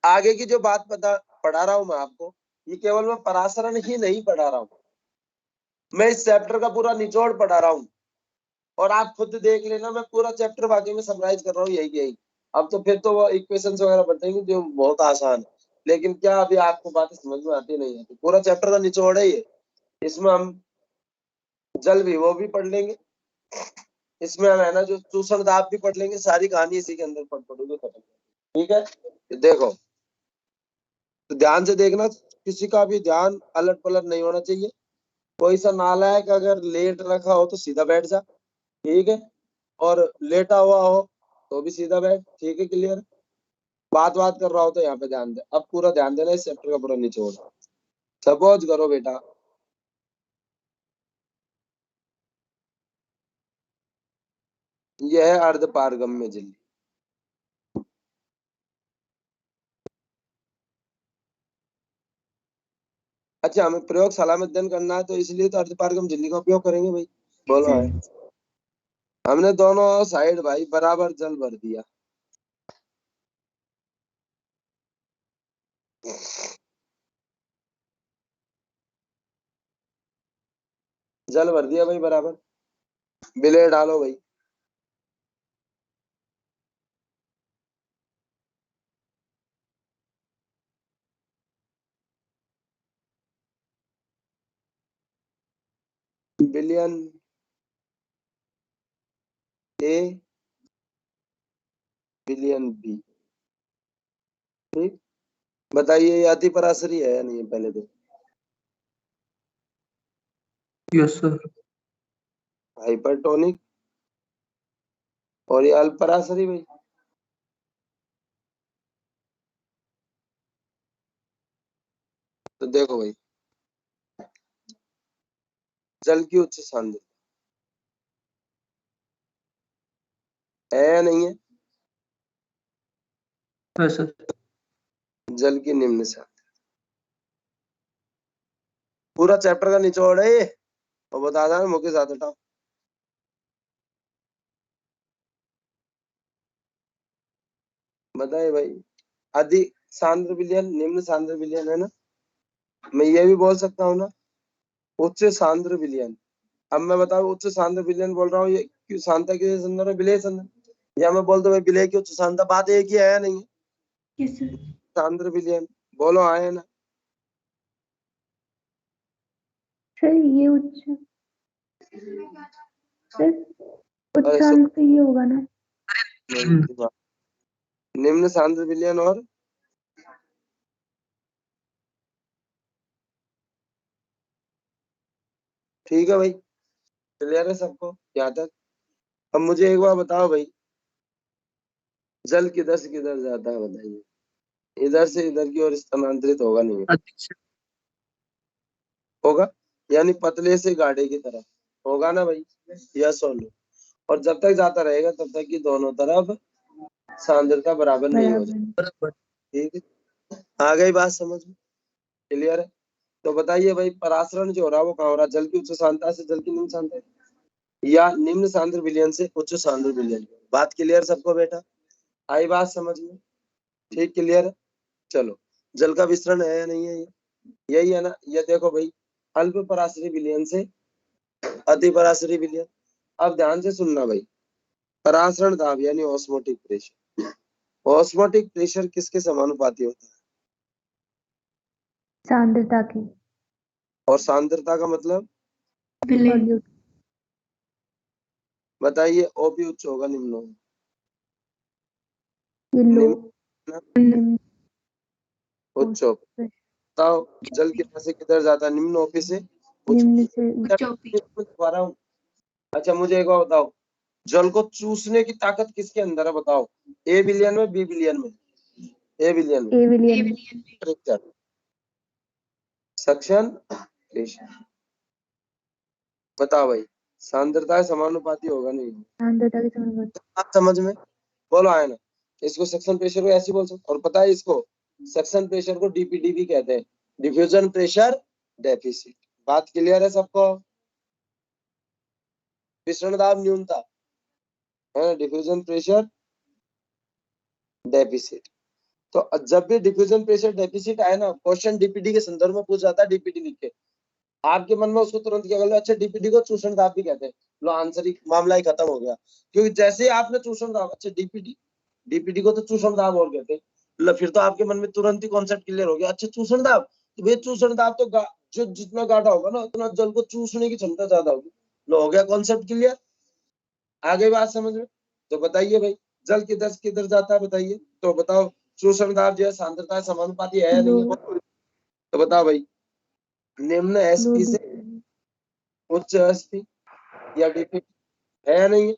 आगे की जो बात पढ़ा रहा हूं मैं आपको, ये केवल मैं पराशरण ही नहीं पढ़ा रहा हूँ, मैं इस चैप्टर का पूरा निचोड़ पढ़ा रहा हूँ। और आप खुद देख लेना, मैं पूरा चैप्टर बाकी में समराइज कर रहा हूँ यही। अब तो फिर तो वो इक्वेशंस वगैरह बताएंगे जो बहुत आसान है, लेकिन क्या अभी आपको बातें समझ में आती नहीं आती? पूरा चैप्टर का निचोड़ है ये। इसमें हम जल विभव भी पढ़ लेंगे, इसमें हम है ना जो चूषण दाब भी पढ़ लेंगे, सारी कहानी इसी के अंदर पढ़ोगे खत्म। ठीक है, देखो तो ध्यान से देखना, किसी का भी ध्यान अलट पलट नहीं होना चाहिए। कोई सा नालायक अगर लेट रखा हो तो सीधा बैठ जा, ठीक है, और लेटा हुआ हो तो भी सीधा बैठ, ठीक है, क्लियर? बात कर रहा हो तो यहाँ पे ध्यान दे। अब पूरा ध्यान देना, इस चैप्टर का पूरा निचोड़। सपोज करो बेटा, यह है अर्ध पारगम्य झिल्ली। अच्छा, हमें प्रयोगशाला में अध्ययन करना है तो इसलिए तो अर्ध पारगम्य झिल्ली का उपयोग करेंगे भाई। बोलो है, हमने दोनों साइड भाई बराबर जल भर दिया। जल भर दिया भाई बराबर, बिले डालो भाई। बिलियन ए, बिलियन बी, ठीक। बताइए ये अति पराशरी है या नहीं है? पहले तो यस सर। हाइपरटोनिक, और ये अल्पराशरी भाई। तो देखो भाई, जल की उच्च सांद्रता है या नहीं है? है सर। जल की निम्न सांद्रता, पूरा चैप्टर का निचोड़ है ये। और बता देना मुझे साथ हटाओ। बताइए भाई, अधिक सांद्र विलयन, निम्न सांद्र विलयन है ना? मैं ये भी बोल सकता हूँ ना, उच्च सांद्र विलयन। अब मैं बताऊं उच्च सांद्र विलयन बोल रहा हूँ, ये क्यों सांद्रता के संदर्भ में विलय संदर्भ, या मैं बोल दो भाई विलय की उच्च सांद्रता, बात एक ही है या नहीं है? Yes sir. सांद्र विलयन बोलो, आए ना? सर ये उच्च, सर अरे उच्चांक तो ये होगा ना? निम्न सांद्र विलयन और ठीक है भाई, क्लियर है सबको यहाँ तक? अब मुझे एक बार बताओ भाई, जल किधर से किधर जाता है बताइए? इधर से इधर की ओर स्थानांतरित होगा नहीं? होगा, यानी पतले से गाढ़े की तरफ होगा ना भाई? यस और नो। और जब तक जाता रहेगा तब तक कि दोनों तरफ सांद्रता बराबर नहीं हो जाती। बराबर। ठीक है, आ गई बात समझ में? क्लियर है? तो बताइए भाई, परासरण जो हो रहा है वो कहाँ हो रहा है? जल की उच्च सांद्रता से जल की निम्न सांद्रता, या निम्न सांद्र विलयन से उच्च सांद्र विलयन? बात क्लियर सबको बेटा? आई बात समझ में? ठीक, क्लियर है? चलो, जल का विसरण है या नहीं है? ये यही है ना? ये देखो भाई, अल्प पराशरी विलयन से अति पराशरी विलयन। अब ध्यान से सुनना भाई, परासरण दाब यानी ऑस्मोटिक प्रेशर, ऑस्मोटिक प्रेशर किसके समानुपाती होता है? सांद्रता की। और सांद्रता का मतलब विलय। सॉल्यूट। बताइए, ओपी उच्च होगा निम्न होगा? ये लो। निम्न उच्च होगा। बताओ, जल किधर से किधर जाता है? निम्न ओपी से उच्च। निम्न से दोबारा हूँ। अच्छा, मुझे एक बार बताओ, जल को चूसने की ताकत किसके अंदर है? बताओ, ए विलियन में, बी विलियन में? ए विलियन में। ए विलियन। Suction pressure. बताओ भाई, सांद्रता समानुपाती होगा नहीं? सांद्रता के समानुपाती। आप समझ में? बोलो आए ना? इसको सक्शन प्रेशर को ऐसे बोल सकते, और पता है इसको सक्शन प्रेशर को डीपीडीबी कहते हैं, डिफ्यूजन प्रेशर डेफिसिट। बात क्लियर है सबको? विसरण दाब न्यूनता है, डिफ्यूजन प्रेशर डेफिसिट। तो जब भी डिफ्यूजन प्रेशर डेफिसिट आए ना, क्वेश्चन डीपीडी के संदर्भ में पूछ जाता है, डीपीडी लिख के आपके मन में उसको तुरंत क्या कर लो, अच्छा डीपीडी को चूषण दाब भी कहते हैं, लो आंसर ही, मामला ही खत्म हो गया। क्योंकि जैसे ही आपने चूषण दाब, अच्छा डीपीडी को तो चूषण दाब और कहते हैं, फिर तो आपके मन में तुरंत ही कॉन्सेप्ट क्लियर हो गया। अच्छा चूषण दाब, तो भाई चूषण दाब तो जो जितना गाढ़ा होगा ना उतना जल को चूसने की क्षमता ज्यादा होगी। लो हो गया कॉन्सेप्ट क्लियर, आगे बात समझ में। तो बताइए भाई, जल किधर किधर जाता है बताइए, तो बताओ शोषण दाब जो है सांद्रता समानुपाती है या नहीं है, तो बताओ भाई, निम्न एसपी से उच्च एसपी या डीपी है या नहीं है,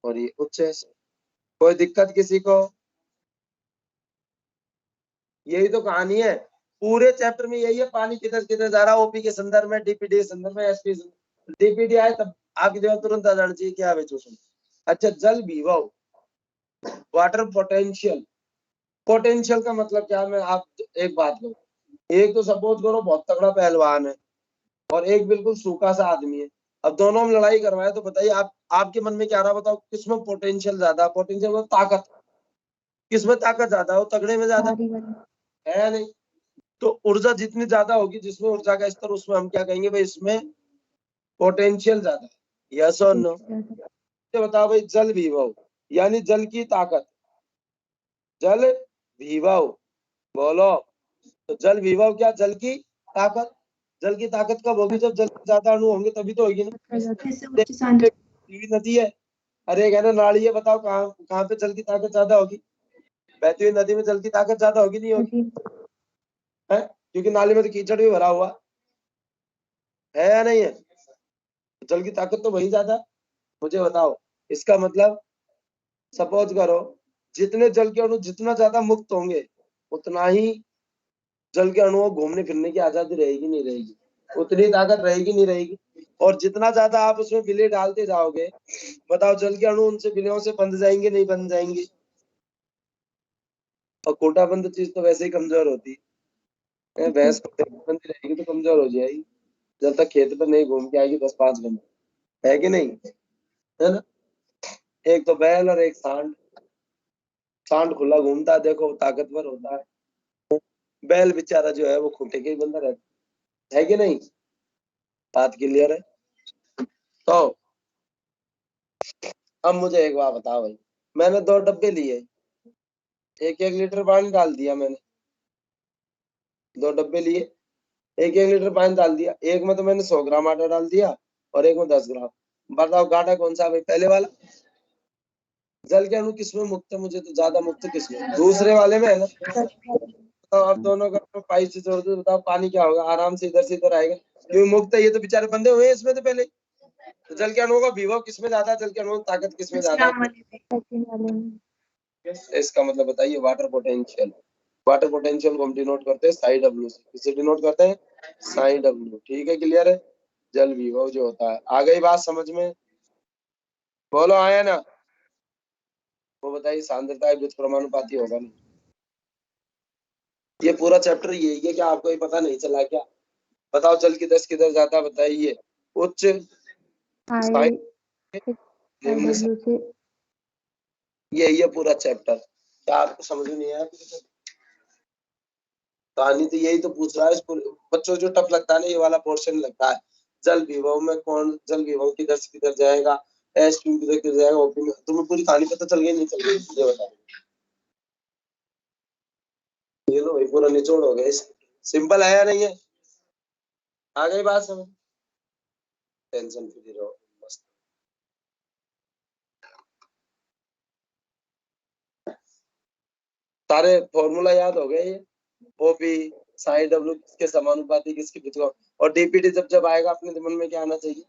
और ये उच्च एसपी। कोई दिक्कत किसी को? यही तो कहानी है पूरे चैप्टर में, यही है, पानी किधर किधर जा रहा है, ओपी के संदर्भ में, डीपीडी के संदर्भ में, एसपी डीपीडी आए तब आपकी जगह तुरंत आ जाना चाहिए क्या है शोषण। अच्छा जल विभव, वाटर पोटेंशियल, पोटेंशियल का मतलब क्या है, मैं आप एक बात करो, एक तो सपोज करो बहुत तगड़ा पहलवान है और एक बिल्कुल सूखा सा आदमी है, अब दोनों में लड़ाई करवाए तो बताइए आप, आपके मन में क्या रहा बताओ, किसमें पोटेंशियल ज्यादा, पोटेंशियल मतलब ताकत, किसमें ताकत ज्यादा हो, तगड़े में ज्यादा है या नहीं। तो ऊर्जा जितनी ज्यादा होगी, जिसमें ऊर्जा का स्तर, उसमें हम क्या कहेंगे भाई, इसमें पोटेंशियल ज्यादा है, यस और नो। बताओ भाई, जल विभव यानी जल की ताकत, जल विभव बोलो, तो जल विभव क्या, जल की ताकत। जल की ताकत कब होगी, जब जल के ज्यादा अणु होंगे तभी तो होगी ना। नदी है, अरे कहना नाली है, बताओ कहाँ कहाँ पे जल की ताकत ज्यादा होगी, बहती हुई नदी में जल की ताकत ज्यादा होगी नहीं होगी है, क्योंकि नाली में तो कीचड़ भी भरा हुआ है या नहीं है, जल की ताकत तो वही ज्यादा। मुझे बताओ, इसका मतलब सपोज करो जितने जल के अणु जितना ज्यादा मुक्त होंगे उतना ही जल के अणुओं घूमने फिरने की आजादी रहेगी नहीं रहेगी, उतनी ताकत रहेगी नहीं रहेगी। और जितना ज्यादा आप उसमें विलय डालते जाओगे, बताओ जल के अणु उनसे विलयों से बंध जाएंगे नहीं बंध जाएंगे, और कोटाबंद चीज तो वैसे ही कमजोर होती है, भैंस बंदी रहेगी तो कमजोर हो जाएगी, जब तक खेत पर नहीं घूम के आएगी 10-5 घंटे, है कि नहीं, है ना। एक तो बैल और एक सांड, सांड खुला घूमता है, देखो ताकतवर होता है, बैल बेचारा जो है वो खूंटे के ही बंधा रहता है कि नहीं, बात क्लियर है। तो अब मुझे एक बात बताओ भाई, मैंने 2 डब्बे लिए, 1-1 लीटर पानी डाल दिया मैंने, 2 डब्बे लिए, 1-1 लीटर पानी डाल दिया, एक में तो मैंने 100 ग्राम आटा डाल दिया और एक में 10 ग्राम। बताओ गाढ़ा कौन सा भाई, पहले वाला। जल के अणु किसमें मुक्त है, मुझे तो ज्यादा मुक्त किसमें, दूसरे वाले में है ना। तो अब दोनों का पाइप से जोड़ दो, बताओ पानी क्या होगा, आराम से इधर से इधर आएगा, क्योंकि मुक्त है, ये तो बेचारे बंधे हुए हैं इसमें तो पहले। तो जल के अणुओं का विभव किसमें ज्यादा है, जल के अणुओं की ताकत किसमें ज्यादा है, इसका मतलब बताइए, वाटर पोटेंशियल। वाटर पोटेंशियल को हम डिनोट करते हैं साई डब्ल्यू से, किससे डिनोट करते हैं, साई डब्ल्यू, ठीक है क्लियर है। जल विभव जो होता है, आ गई बात समझ में, बोलो आया ना, वो बताइए सांद्रता व्युत्क्रमानुपाती होगा नहीं, ये पूरा चैप्टर यही है, क्या आपको ये पता नहीं चला क्या, बताओ जल किधर जाता है बताइए, उच्च यही है पूरा चैप्टर, क्या आपको समझ में नहीं आया, कहानी तो यही तो पूछ रहा है, बच्चों जो टफ लगता है ना ये वाला पोर्शन लगता है, जल विभव में कौन, जल विभव किधर से किधर जाएगा, एस टू किधर किधर जाएगा, ओपी में, तुम्हें पूरी कहानी पता चल गई नहीं चल गई, ये बताओ। ये लो भाई पूरा निचोड़ हो गया, सिंपल है या नहीं है, आ गई बात समझ, टेंशन फ्री रहो मस्त। सारे फॉर्मूला याद हो गए, ये ओपी साई डब्ल्यू किसके समानुपाती किसके वित्क्रम, और डीपीटी जब जब आएगा अपने मन में क्या आना चाहिए,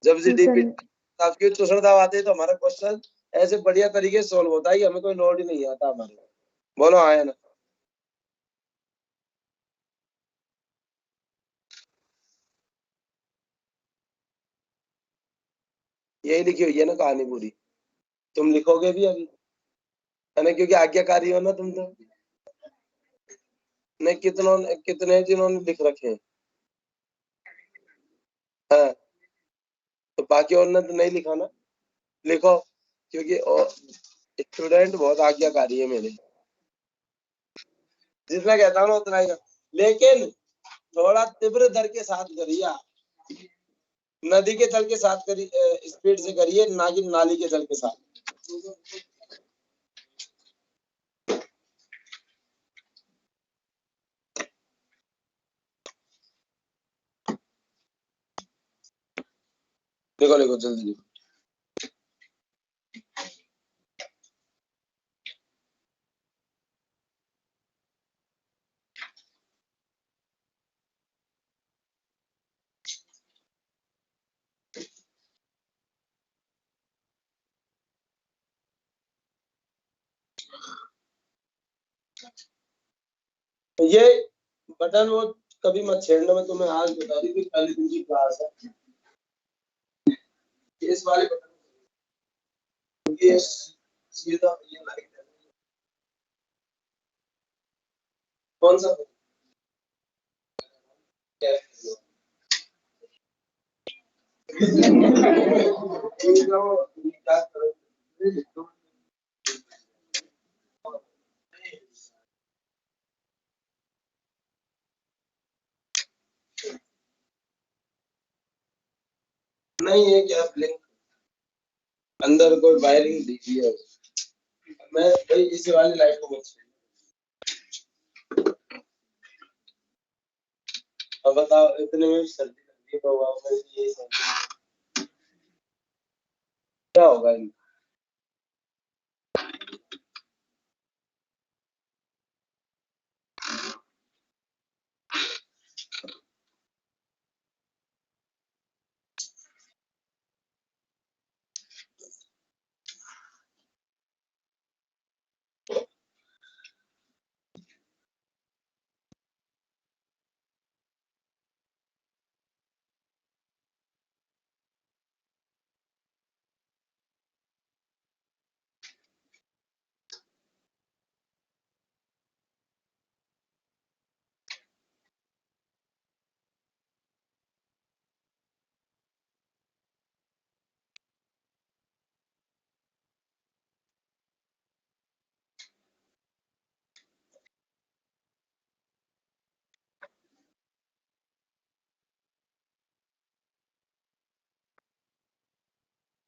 जब से डीपीटी आपकी शोषण दाब आते हैं तो हमारा क्वेश्चन ऐसे बढ़िया तरीके से सोल्व होता है, हमें कोई लोड ही नहीं आता हमारे, बोलो आया ना। यही लिखी हुई है ना कहानी पूरी, तुम लिखोगे भी अभी, है ना, क्योंकि आज्ञाकारी हो ना तुम तो, नहीं कितने जिन्होंने लिख रखे हैं, हाँ। तो बाकी और ने तो नहीं लिखा ना, लिखो, क्योंकि स्टूडेंट बहुत आज्ञाकारी है मेरे, जितना कहता हूँ उतना ही, लेकिन थोड़ा तीव्र दर के साथ करिए आप। नदी के जल के साथ करिए, स्पीड से करिए, ना कि नाली के जल के साथ। लिखो लिखो जल्दी लिखो। ये बटन वो कभी मत छेड़ना, मैं तुम्हें आज बता दी कि पहले दिन की क्लास है, इस वाले बटन, क्योंकि ये सीधा ये लाइट है। कौन सा नहीं, ये क्या ब्लिंक अंदर कोई वायरिंग दीजिए है। मैं भाई इसी वाली लाइट को मत छेड़ना। अब बताओ, इतने में सर्दी लगती है तो ये सर्दी क्या होगा इनका?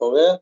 हो गया?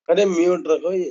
अरे म्यूट रखो ये।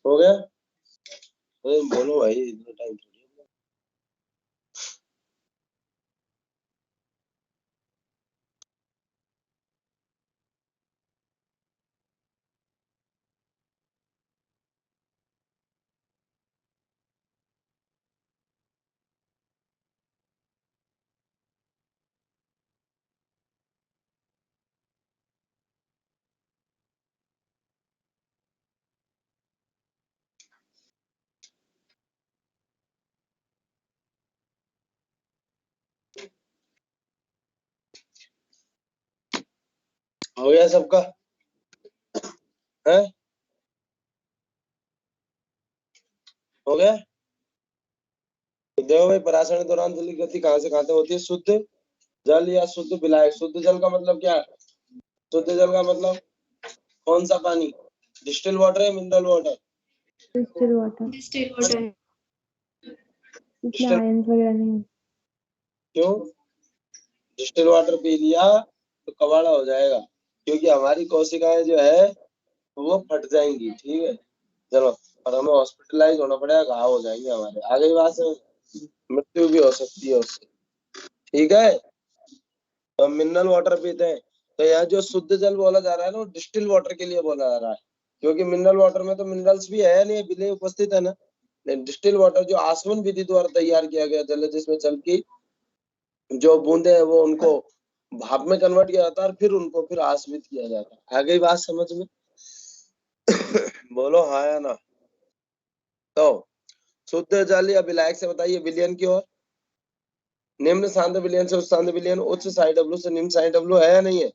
हो गया? अरे बोलो भाई, इतना टाइम थोड़ी है। हो गया सबका? है? हो गया? तो देखो भाई, पराशरण के दौरान जल की गति कहाँ से कहाँ तक होती है? शुद्ध जल या शुद्ध विलायक। शुद्ध जल का मतलब क्या है? शुद्ध जल का मतलब कौन सा पानी? डिस्टिल वाटर या mineral water? Distil water, distil water. इसमें आयंस वगैरह नहीं। क्यों? डिस्टिल वाटर पी लिया तो कबाड़ा हो जाएगा, क्योंकि हमारी कोशिकाएं जो है वो फट जाएंगी। ठीक है, चलो, और हमें हॉस्पिटलाइज होना पड़ेगा, घाव हो जाएंगे हमारे। आगे बात से मृत्यु भी हो सकती है उससे। ठीक है, तो मिनरल वाटर पीते हैं। तो यहाँ जो शुद्ध जल बोला जा रहा है ना, वो डिस्टिल वाटर के लिए बोला जा रहा है, क्योंकि मिनरल वाटर में तो मिनरल्स भी है नहीं, विलेय उपस्थित है ना। डिस्टिल वाटर जो आसवन विधि द्वारा तैयार किया गया जल है, जिसमें जल की जो बूंदे हैं वो उनको भाप में कन्वर्ट किया जाता है और फिर उनको फिर आसवित किया जाता है। आ गई बात समझ में? बोलो हाँ या ना। तो शुद्ध जल या विलायक से बताइए विलयन की ओर। निम्न सांद्र विलयन से उच्च सांद्र विलयन, उच्च साई डब्ल्यू से निम्न साई डब्ल्यू है या नहीं है?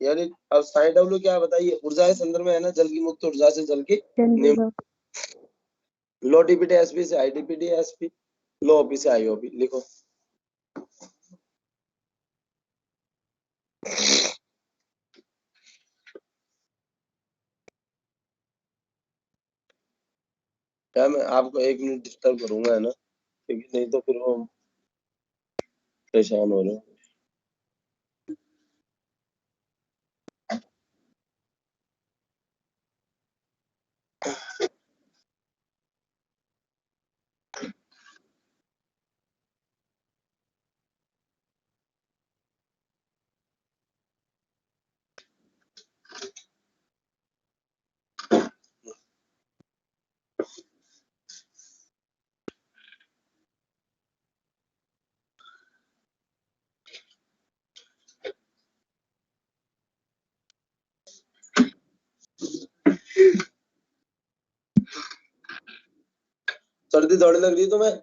यानी अब साई डब्ल्यू क्या है बताइए? ऊर्जा के संदर्भ में है ना, जल की मुक्त ऊर्जा से जल की जल निम्न। विभव, लो डीपीटी एसपी से आईडीपीटी एसपी, लो ओपी से आईओपी। लिखो। क्या मैं आपको 1 मिनट डिस्टर्ब करूंगा, है ना? क्योंकि नहीं तो फिर वो परेशान हो रहे हो। सर्दी थोड़ी लग रही है तुम्हें?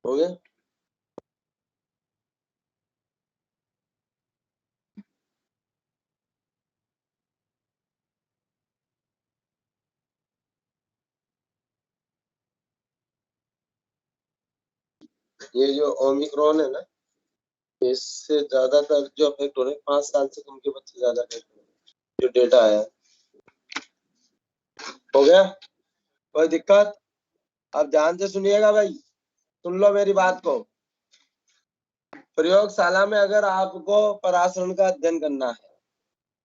हो गया? ये जो ओमिक्रॉन है ना, इससे ज्यादातर जो अफेक्ट हो रहे हैं 5 साल से कम के बच्चे ज्यादा अफेक्ट हो रहे हैं, जो डेटा आया है। हो गया? कोई दिक्कत? अब ध्यान से सुनिएगा भाई, सुन लो मेरी बात को। प्रयोगशाला में अगर आपको परासरण का अध्ययन करना है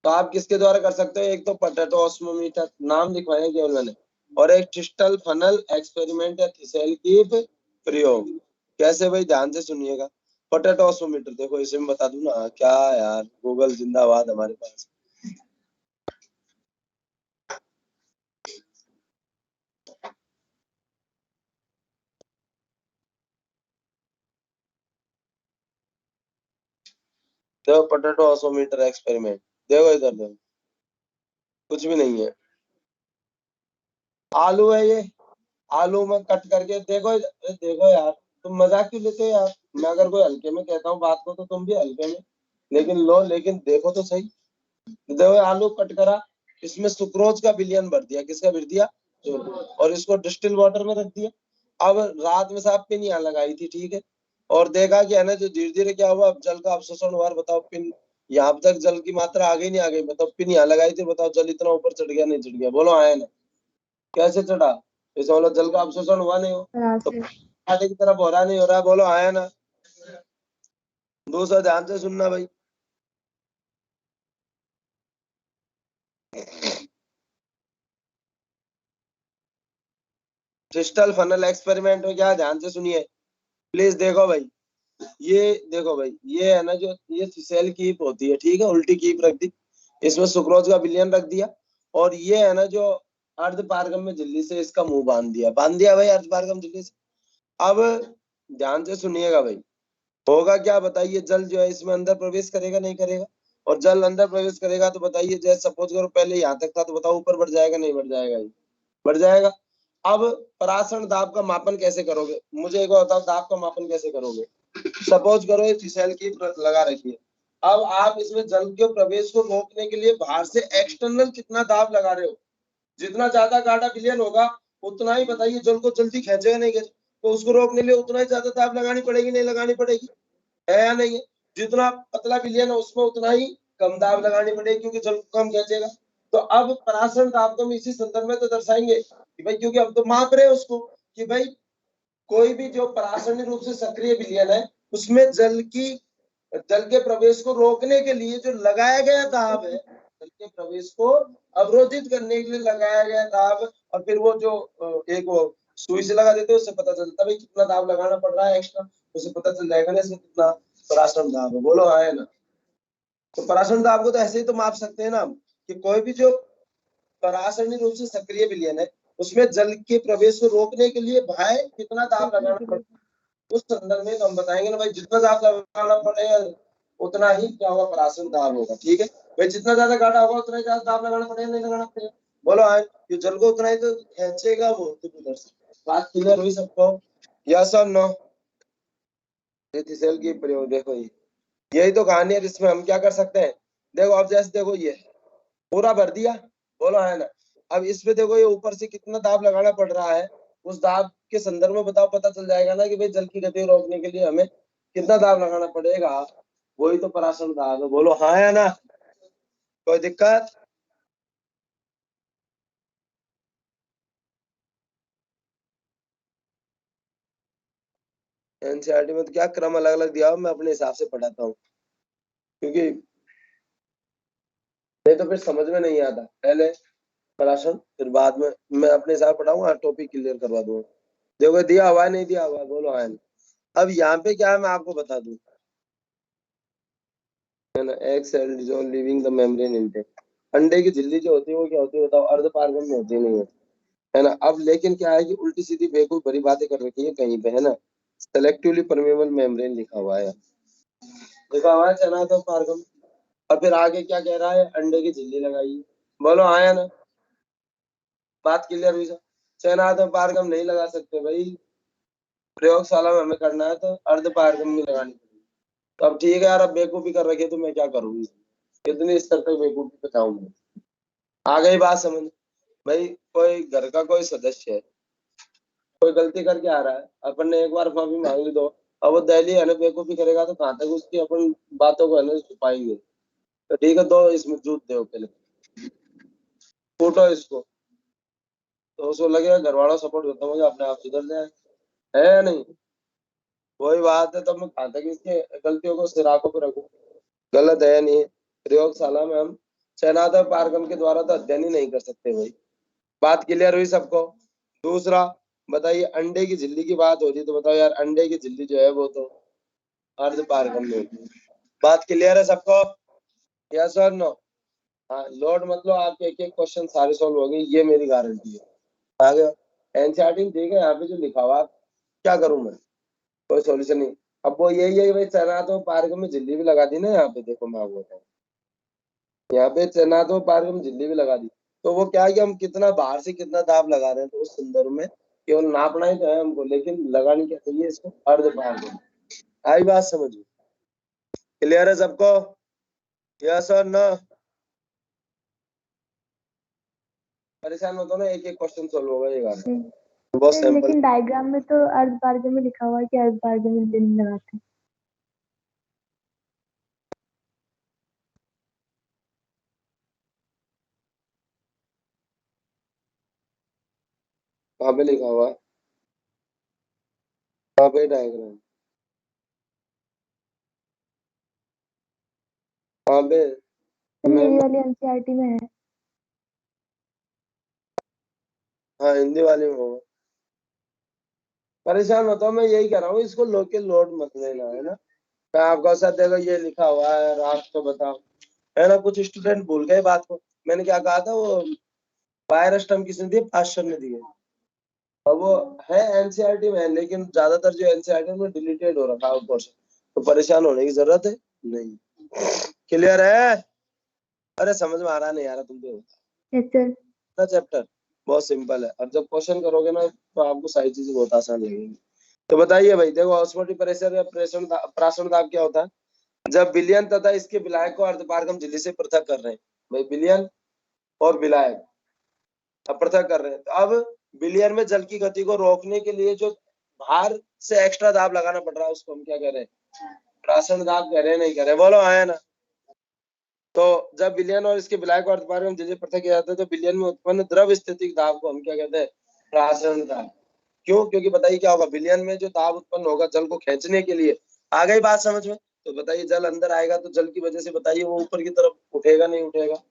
तो आप किसके द्वारा कर सकते हो? एक तो पोटैटो ऑस्मोमीटर, नाम लिखवाए केवल मैंने, और एक क्रिस्टल फनल एक्सपेरिमेंट या थिसेलकीप प्रयोग। कैसे भाई? ध्यान से सुनिएगा। पोटैटो ऑस्मोमीटर देखो, इसे मैं बता दूं ना क्या यार, गूगल जिंदाबाद हमारे पास। देखो पोटैटो ऑस्मोमीटर एक्सपेरिमेंट, देखो इधर देखो, कुछ भी नहीं है। आलू है ये, आलू में कट करके देखो, देखो यार तुम मजाक क्यों लेते हो यार? मैं अगर कोई हल्के में कहता हूँ बात को तो तुम भी हल्के में लेकिन लो, लेकिन देखो तो सही। देखो आलू कट करा, इसमें सुक्रोज का विलयन भर दिया। किसका भर दिया? और इसको डिस्टिल वाटर में रख दिया। अब रात में साहब पिन यहाँ लगाई थी, ठीक है, और देखा कि है ना, जो धीरे धीरे क्या हुआ, अब जल का अवशोषण हुआ। बताओ पिन यहाँ तक जल की मात्रा आ गई नहीं आ गई? बताओ पिन यहाँ लगाई थी, बताओ जल इतना ऊपर चढ़ गया नहीं चढ़ गया? बोलो आया ना? कैसे चढ़ा? इसे बोलो जल का अवशोषण हुआ नहीं हो तो से आगे की तरफ हो रहा नहीं हो रहा? बोलो आया ना? दूसरा ध्यान से सुनना भाई, क्रिस्टल फनल एक्सपेरिमेंट में क्या, ध्यान से सुनिए प्लीज। देखो भाई, ये देखो भाई, ये है ना जो ये सेल कीप होती है, ठीक है, उल्टी कीप रख दी, इसमें सुक्रोज का विलयन रख दिया, और ये है ना जो अर्ध पारगम में झिल्ली से इसका मुंह बांध दिया भाई, अर्ध पारगम झिल्ली से। अब ध्यान से सुनिएगा भाई, होगा क्या बताइए? जल जो है इसमें अंदर प्रवेश करेगा नहीं करेगा? और जल अंदर प्रवेश करेगा तो बताइए, जैसे सपोज करो पहले यहाँ तक था तो बताओ ऊपर बढ़ जाएगा नहीं बढ़ जाएगा? ये बढ़ जाएगा। अब परासरण दाब का मापन कैसे करोगे? मुझे एक बार बताओ, दाब का मापन कैसे करोगे? सपोज करो ये फिशल की लगा रखी है, अब आप इसमें जल के प्रवेश को रोकने के लिए बाहर से एक्सटर्नल कितना दाब लगा रहे हो? जितना ज्यादा गाढ़ा विलयन होगा उतना ही बताइए जल को जल्दी खींचेगा नहीं खींचेगा? तो उसको रोकने के लिए उतना ही ज्यादा दाब लगानी पड़ेगी नहीं लगानी पड़ेगी? है या नहीं है? जितना पतला विलयन है उसमें उतना ही कम दाब लगानी पड़ेगी, क्योंकि जल को कम खींचेगा। तो अब परासरण दाब को हम इसी संदर्भ में तो दर्शाएंगे कि भाई, क्योंकि हम तो माप रहे हैं उसको कि भाई कोई भी जो परासरणी रूप से सक्रिय विलयन है उसमें जल के प्रवेश को रोकने के लिए जो लगाया गया दाब है, जल के प्रवेश को अवरोधित करने के लिए लगाया गया दाब, और फिर वो जो एक वो सुई से लगा देते हैं, उससे पता चलता है कितना दाब लगाना पड़ रहा है एक्स्ट्रा, उसे पता चल जाएगा ना इसमें कितना परासरण दाब है। बोलो हाँ है ना? तो परासरण दाब को तो ऐसे ही तो माप सकते हैं ना हम, कि कोई भी जो परासरणी रूप से सक्रिय विलयन है उसमें जल के प्रवेश को रोकने के लिए भाई कितना दाब लगाना पड़ता है, उस संदर्भ में तो हम बताएंगे ना भाई, जितना दाब लगाना पड़ेगा उतना ही क्या होगा, परासरण दाब होगा। ठीक है भाई, जितना ज्यादा गाढ़ा होगा उतना ही ज्यादा दाब लगाना पड़ेगा नहीं लगाना पड़ेगा? बोलो आए, ये जल को उतना ही तो खींचेगा वो। तो उधर से बात क्लियर हुई सबको? यस और नो? सेल की प्रयोग देखो, ये यही तो कहानी है। इसमें हम क्या कर सकते हैं? देखो अब जैसे देखो ये पूरा भर दिया, बोलो है ना? अब इसमें देखो ये ऊपर से कितना दाब लगाना पड़ रहा है, उस दाब के संदर्भ में बताओ, पता चल जाएगा ना कि भाई जल की गति रोकने के लिए हमें कितना दाब लगाना पड़ेगा। वही तो परासरण दाब है। बोलो हाँ या ना? कोई दिक्कत? एनसीईआरटी में तो क्या क्रम अलग अलग दिया हो, मैं अपने हिसाब से पढ़ाता हूँ, क्योंकि नहीं तो फिर समझ में नहीं आता। पहले प्राशन फिर बाद में मैं अपने हिसाब पढ़ाऊंगा, टॉपिक क्लियर करवा दूंगा। देखो दिया हुआ है, नहीं दिया हुआ है, बोलो आया नहीं। अब यहाँ पे क्या है मैं आपको बता दूं, है ना, egg cell dissolve leaving the membrane intact. अंडे की झिल्ली जो होती है वो क्या होती है बताओ, अर्ध पारगम में होती नहीं होती, है ना। अब लेकिन क्या है कि उल्टी सीधी बेवकूफ बड़ी बातें कर रखी है कहीं पे, है ना। सेलेक्टिवली परमेबल मेम्ब्रेन लिखा हुआ है, लिखा हुआ है चना तो पारगम। और फिर आगे क्या कह रहा है, अंडे की झिल्ली लगाई, बोलो आया ना, बात क्लियर हुई सर। चना तो पारगम नहीं लगा सकते भाई, प्रयोगशाला में हमें करना है तो अर्ध पारगम में लगानी पड़ेगी। तो अब ठीक है यार, अब बेवकूफी कर रखी है तो मैं क्या करूँ, कितनी स्तर तक बेवकूफी बताऊंगा। आ गई बात समझ। भाई कोई घर का कोई सदस्य है, कोई गलती करके आ रहा है, अपन ने एक बार माफी मांग ली तो अब वो दिल्ली है ना बेवकूफी करेगा तो कहाँ तक उसकी अपन बातों को है ना छुपाएंगे। तो ठीक है, दो इसमें जूत दो पहले, फूटो इसको, तो उसको लगेगा घर वालों सपोर्ट करता हूँ अपने आप सुधर जाए, है या नहीं। वही बात है, तो मैं कहाँ तक इसके गलतियों को सिर आंखों पर रखूं, गलत है या नहीं। प्रयोगशाला में हम चयनात्मक पारगम के द्वारा तो अध्ययन ही नहीं कर सकते भाई। बात क्लियर हुई सबको। दूसरा बताइए, अंडे की झिल्ली की बात हो रही तो बताओ यार, अंडे की झिल्ली जो है वो तो अर्ध पारगम में होती है। बात क्लियर है सबको, यस और नो। हाँ लोड मतलब आपके एक एक क्वेश्चन सारे सॉल्व हो गए, ये मेरी गारंटी है। आगे एनसीईआरटी ठीक है, यहाँ पे जो लिखा हुआ क्या करूं मैं, कोई सॉल्यूशन नहीं। अब वो यही है भाई, चना तो पारगम में झिल्ली भी लगा दी ना, यहाँ पे देखो मैं आपको बताऊं, यहाँ पे चना तो पारगम में झिल्ली भी लगा दी। तो वो क्या है कि हम कितना बाहर से कितना दाब लगा रहे हैं, तो उस संदर्भ में केवल नापना ही तो है हमको, लेकिन लगानी क्या चाहिए इसको, अर्ध पारगम। आई बात समझ में, क्लियर है सबको, यस और नो। परेशान मत हो ना, एक एक क्वेश्चन सॉल्व होगा ये गाना, बहुत सर सिंपल। लेकिन डायग्राम में तो अर्ध पारगम में लिखा हुआ है कि अर्ध पारगम में दिन लगाते हैं। कहाँ पे लिखा हुआ है, कहाँ पे डायग्राम, कहाँ पे। तो मेरी वाली एनसीईआरटी में है। हाँ हिंदी वाले में होगा। परेशान मत हो, मैं यही कह रहा हूँ, इसको लोकल लोड मत लेना, है ना। मैं आपका साथ देखो ये लिखा हुआ है, रात को बताओ, है ना। कुछ स्टूडेंट भूल गए बात को, मैंने क्या कहा था, वो बायर स्टम्प किसने दिए, पास्टर ने दिए। अब वो है एनसीईआरटी में, लेकिन ज्यादातर जो एनसीईआरटी में डिलीटेड हो रखा है पोर्शन, तो परेशान होने की जरूरत है नहीं। क्लियर है, अरे समझ में आ रहा नहीं आ रहा तुमको, यस सर। चैप्टर बहुत सिंपल है, और जब क्वेश्चन करोगे ना तो आपको सारी चीजें बहुत आसान लगेंगी। तो बताइए भाई, देखो ऑस्मोटिक प्रेशर या प्राशन दाब क्या होता है, जब विलयन तथा इसके विलायक को अर्धपारगम झिल्ली से पृथक कर रहे हैं। भाई विलयन और विलायक अब पृथक कर रहे हैं, तो अब विलयन में जल की गति को रोकने के लिए जो बाहर से एक्स्ट्रा दाब लगाना पड़ रहा है, उसको हम क्या कह रहे हैं, प्राशन दाब कह रहे हैं, नहीं कह रहे, बोलो आया ना। तो जब विलयन और इसके विलायक को अर्धपारगम झिल्ली से पृथक किया जाता है तो विलयन में उत्पन्न द्रव स्थितिक दाब को हम क्या कहते हैं, प्राशन दाब। क्यों, क्योंकि बताइए क्या होगा, विलयन में जो दाब उत्पन्न होगा जल को खींचने के लिए, आ गई बात समझ में। तो बताइए जल अंदर आएगा तो जल की वजह से बताइए वो ऊपर की तरफ उठेगा नहीं उठेगा,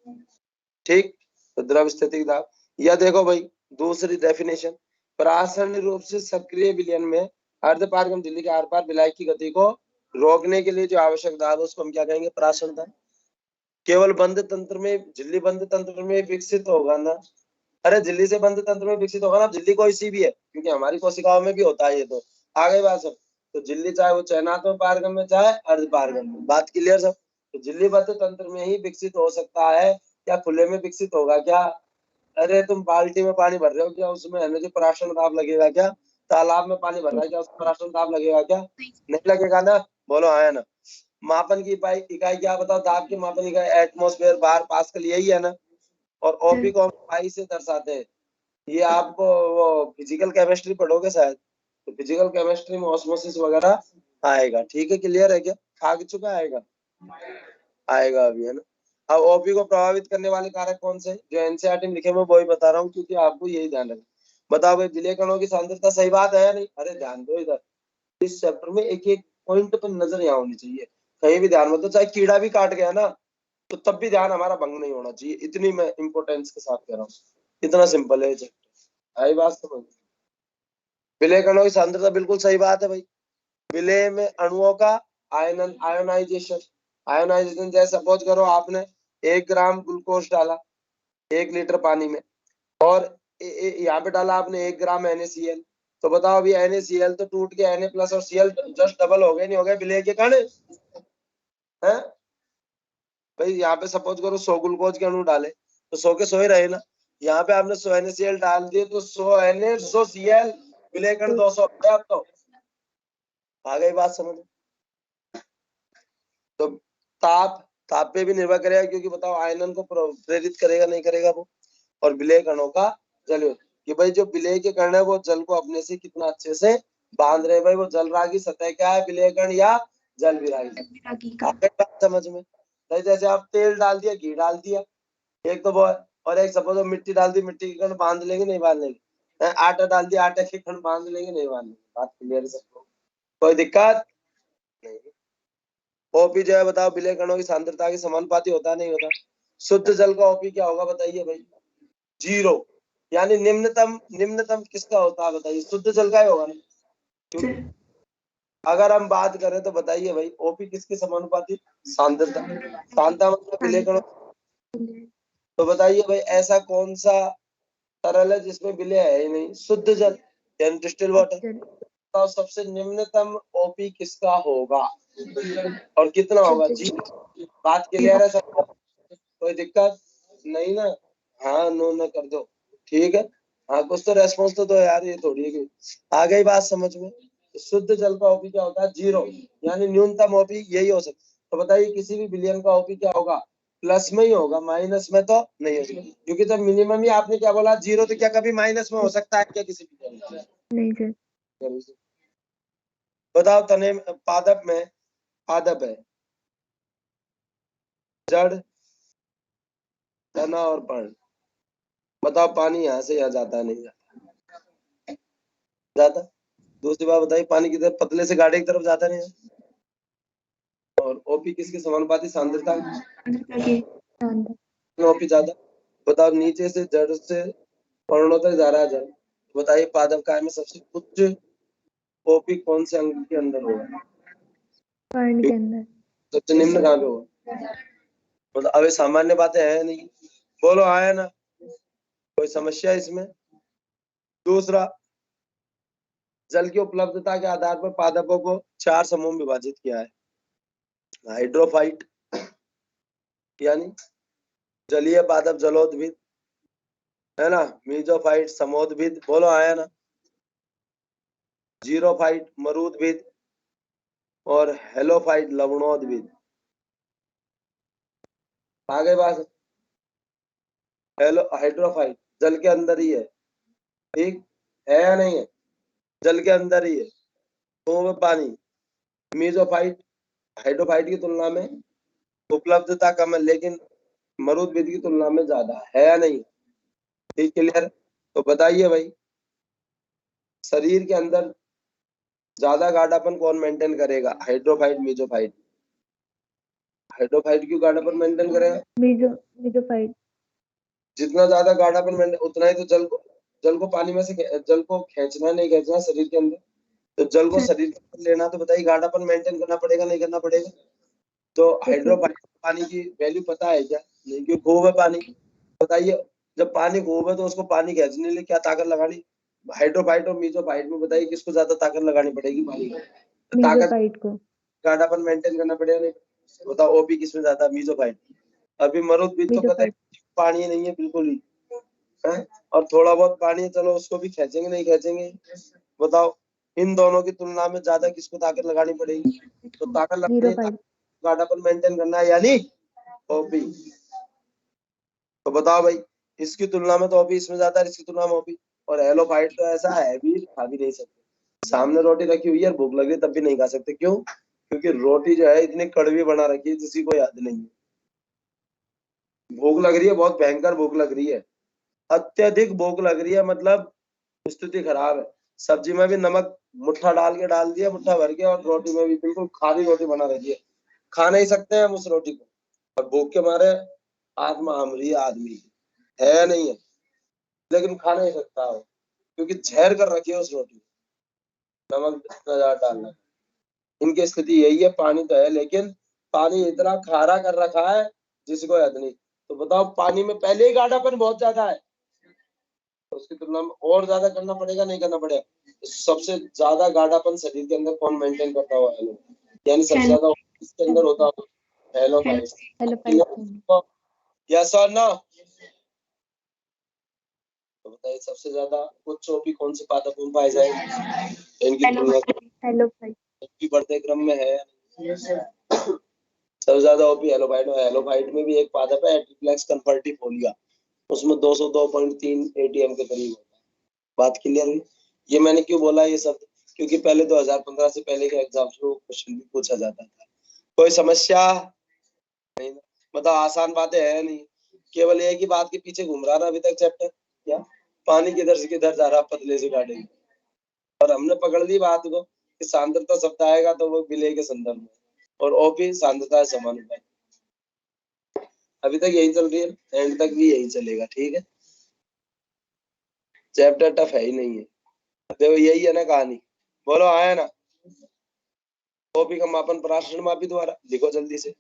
ठीक। तो द्रव स्थितिक दाब, या देखो भाई दूसरी डेफिनेशन, प्रासरण रूप से सक्रिय विलयन में अर्धपारगम झिल्ली के आर पार विलायक की गति को रोकने के लिए जो आवश्यक दाब है उसको हम क्या कहेंगे, प्रासरण दाब। केवल बंद तंत्र में, झिल्ली बंद तंत्र में विकसित होगा ना, अरे झिल्ली से बंद तंत्र में विकसित होगा ना, झिल्ली कोई सी भी है क्योंकि हमारी कोशिकाओं में भी होता है ये, तो आ गई बात सब। तो झिल्ली चाहे वो चयनात्मक पारगम में चाहे अर्ध पारगम में, बात क्लियर सब। तो झिल्ली बंद तंत्र में ही विकसित हो सकता है, क्या खुले में विकसित होगा क्या। अरे तुम बाल्टी में पानी भर रहे हो क्या, उसमें है ना जो पराशर दाब लगेगा क्या, तालाब में पानी भर रहा है क्या, उसमें पराशर दाब लगेगा क्या, नहीं लगेगा ना, बोलो आया ना। मापन की इकाई क्या बताओ, दाब की मापन इकाई एटमॉस्फेयर बार पास्कल, यही है ना। और ओपी को हम पाई से दर्शाते हैं, ये आपको वो फिजिकल केमिस्ट्री पढ़ोगे शायद, तो फिजिकल केमिस्ट्री में ऑस्मोसिस वगैरह आएगा, ठीक है। क्लियर है क्या, आ चुका आएगा, आएगा अभी, है ना। अब ओपी को प्रभावित करने वाले कारक कौन से, जो एनसीईआरटी में लिखे हुए वही बता रहा हूँ, क्योंकि आपको यही ध्यान रखना। बताओ भाई विलय कणों की सांद्रता सही बात है या नहीं, अरे ध्यान दो इधर, इस चैप्टर में एक एक पॉइंट पर नजर यहाँ होनी चाहिए, कहीं भी ध्यान मत दो, चाहे कीड़ा भी काट गया ना तो तब भी ध्यान हमारा भंग नहीं होना चाहिए। इतनी मैं इंपोर्टेंस के साथ कह रहा हूँ, इतना सिंपल है चैप्टर। आई बात समझ? विलय कणों की सांद्रता, बिल्कुल सही बात है भाई। विलय में अणुओं का आयोनाइजेशन, आयोनाइजेशन जैसे सपोज करो आपने 1 ग्राम ग्लूकोज डाला 1 लीटर पानी में, और यहाँ पे डाला आपने 1 ग्राम NaCl, तो बताओ अभी NaCl तो टूट के Na+ और Cl जस्ट डबल हो गए, नहीं हो गए विलय के कण हैं भाई। यहाँ पे सपोज करो 100 ग्लूकोज के अणु डाले तो 100 के 100 ही रहे ना। यहाँ पे आपने 100 NaCl डाल दिए तो 100 Na 100 Cl, विलय कण 200 आप तो आ गई बात समझ। तो ताप पे भी निर्भर करेगा, क्योंकि बताओ आयनन को प्रेरित करेगा नहीं करेगा वो, और विलय कणों का जल कि भाई जो विलय के कण है वो जल को अपने से कितना अच्छे से बांध रहे भाई। वो जल रागी सतह क्या है, विलय कण या जल विरागी बात समझ में। तो जैसे आप तेल डाल दिया, घी डाल दिया, एक तो वो, और एक सपोज मिट्टी डाल दी, मिट्टी के कण बांध लेंगे नहीं बांध लेंगे। आटा डाल दिया, आटे के कण बांध लेंगे नहीं बांध लेंगे। बात क्लियर है सबको, कोई दिक्कत नहीं। ओपी जो है बताओ विलय कणों की सांद्रता के समानुपाती होता नहीं होता? शुद्ध जल का ओपी क्या होगा बताइए भाई? 0, यानी निम्नतम किसका होता है बताइए? शुद्ध जल का ही होगा ना। अगर हम बात करें तो बताइए भाई ओपी किसके समानुपाती? सांद्रता। सांद्रता मतलब विलय कणों। तो बताइए भाई ऐसा कौन सा तरल है जिसमें विलय है ही नहीं? शुद्ध जल यानी डिस्टिल वाटर। तो सबसे निम्नतम ओपी किसका होगा और कितना होगा? जी बात क्लियर है सबको? कोई दिक्कत नहीं ना? हाँ नो ना कर दो, ठीक है। हाँ कुछ तो रेस्पॉन्स तो दो यार, ये थोड़ी है कि आ गई बात समझ में। शुद्ध जल का ओपी क्या होता है? 0, यानी न्यूनतम ओपी यही हो सकता। तो बताइए किसी भी विलयन का ओपी क्या होगा? प्लस में ही होगा, माइनस में तो नहीं हो सकता, क्योंकि जब मिनिमम ही आपने क्या बोला 0, तो क्या कभी माइनस में हो सकता है क्या किसी भी? नहीं सर। बताओ तने पादप में, पादप है जड़, तना और पर्ण। बताओ पानी यहाँ से यहाँ जाता है नहीं जाता? जाता। दूसरी बात बताइए पानी की तरफ पतले से गाढ़े की तरफ जाता नहीं? और ओपी किसके समानुपाती? सांद्रता। ओपी ज्यादा। बताओ नीचे से जड़ से पर्णों तक जा रहा है जल, बताइए पादप काय में सबसे उच्च ओपी कौन से अंग के अंदर होगा? पर्ण के अंदर। सबसे निम्न कहाँ पे होगा? मतलब अब सामान्य बातें हैं नहीं, बोलो आया ना? कोई समस्या इसमें? दूसरा, जल की उपलब्धता के आधार पर पादपों को 4 समूह में विभाजित किया है। हाइड्रोफाइट यानी जलीय पादप जलोद्भिद है ना, मीजोफाइट समोद्भिद, बोलो आया ना? जीरोफाइट मरुद्भिद और हेलोफाइट लवणोद्भिद। आगे बात, हेलो हाइड्रोफाइट जल के अंदर ही है, ठीक है या नहीं है? जल के अंदर ही है तो पानी। मीजोफाइट हाइड्रोफाइट की तुलना में उपलब्धता कम है, लेकिन मरुद्भिद की तुलना में ज्यादा है या नहीं? ठीक क्लियर? तो बताइए भाई शरीर के अंदर ज्यादा गाढ़ापन कौन मेंटेन करेगा? हाइड्रोफाइट मीजोफाइट? हाइड्रोफाइट क्यों गाढ़ापन मेंटेन करेगा? मीजोफाइट। जितना ज्यादा गाढ़ापन मेंटेन उतना ही तो जल को पानी में से जल को खींचना नहीं खींचना शरीर के अंदर, तो जल को शरीर के अंदर लेना, तो बताइए गाढ़ापन मेंटेन करना पड़ेगा नहीं करना पड़ेगा? तो हाइड्रोफाइट पानी की वैल्यू पता है क्या? नहीं, क्यों खूब है पानी। बताइए जब पानी खूब है तो उसको पानी खींचने लिए क्या ताकत लगानी? हाइड्रोफाइट और मीजोफाइट में बताइए किसको ज्यादा ताकत लगानी पड़ेगी? पानी को। ताकत को गाढ़ापन मेंटेन करना पड़ेगा नहीं? बताओ ओपी किसमें ज्यादा? मीजोफाइट। अभी मरुद्भिद तो पता है पानी नहीं है बिल्कुल ही है, और थोड़ा बहुत पानी है, चलो उसको भी खींचेंगे नहीं खींचेंगे? बताओ इन दोनों की तुलना में ज्यादा किसको ताकत लगानी पड़ेगी? तो ताकत लगानी, गाढ़ापन मेंटेन करना है यानी ओपी। तो बताओ भाई इसकी तुलना में तो ओपी इसमें ज्यादा है, इसकी तुलना में ओपी। और हेलोफाइट तो ऐसा है भी खा भी नहीं सकते, सामने रोटी रखी हुई है भूख लग रही तब भी नहीं खा सकते। क्यों? क्योंकि रोटी जो है इतनी कड़वी बना रखी है जिसी को याद नहीं है। भूख लग रही है, बहुत भयंकर भूख लग रही है, अत्यधिक भूख लग रही है, मतलब स्थिति खराब है। सब्जी में भी नमक मुट्ठा डाल दिया मुट्ठा भर के, और रोटी में भी बिल्कुल खाली रोटी बना रखी है, खा नहीं सकते हम उस रोटी को। और भूख के मारे आत्मा हमरी आदमी है या नहीं है, लेकिन खा नहीं सकता हो क्योंकि झेर कर रखी है उस रोटी, नमक इतना ज्यादा डालना। इनकी स्थिति यही है, पानी तो है लेकिन पानी इतना खारा कर रखा है जिसको याद नहीं। तो बताओ पानी में पहले ही गाढ़ापन बहुत ज्यादा है, तो उसकी तुलना में और ज्यादा करना पड़ेगा नहीं करना पड़ेगा? तो सबसे ज्यादा गाढ़ापन शरीर के अंदर कौन मेंटेन करता हुआ है, यानी सबसे ज्यादा इसके अंदर होता हो हेलोफाइट। हेलोफाइट। यस और नो? तो बताइए सबसे ज्यादा उच्च ओपी कौन से पादप में पाए जाएंगे? इनकी तुलना हेलोफाइट। भी बढ़ते क्रम में है। सबसे ज्यादा ओपी हेलोफाइट में। हेलोफाइट में भी एक पादप है एट्रिप्लेक्स कन्फर्टिफोलिया, उसमें 202.3 एटीएम के करीब होता है। बात क्लियर हुई? ये मैंने क्यों बोला ये सब, क्योंकि पहले 2015 से पहले के एग्जाम्स में क्वेश्चन भी पूछा जाता था। कोई समस्या नहीं? मतलब आसान बातें है नहीं, केवल एक ही बात के पीछे घूम रहा ना अभी तक चैप्टर, क्या पानी किधर से किधर जा रहा पतले से गाढ़े में। और हमने पकड़ ली बात को कि सांद्रता शब्द आएगा तो वो विलय के संदर्भ में, और ओपी सांद्रता समानुपाती। अभी तक यही चल रही है, एंड तक भी यही चलेगा, ठीक है? चैप्टर टफ है ही नहीं है, देखो यही है ना कहानी। बोलो आया ना? ओपी का मापन पराशरण मापी द्वारा, लिखो जल्दी से।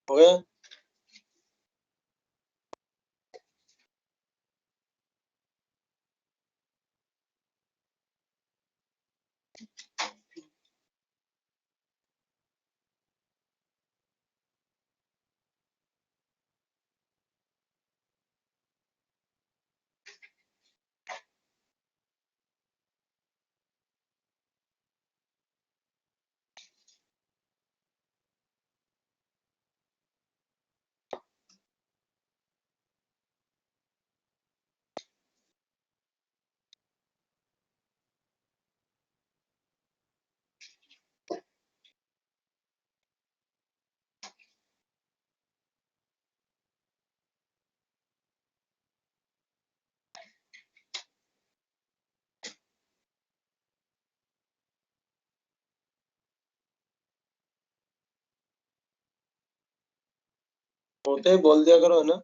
हो गया? होते ही बोल दिया करो, है ना?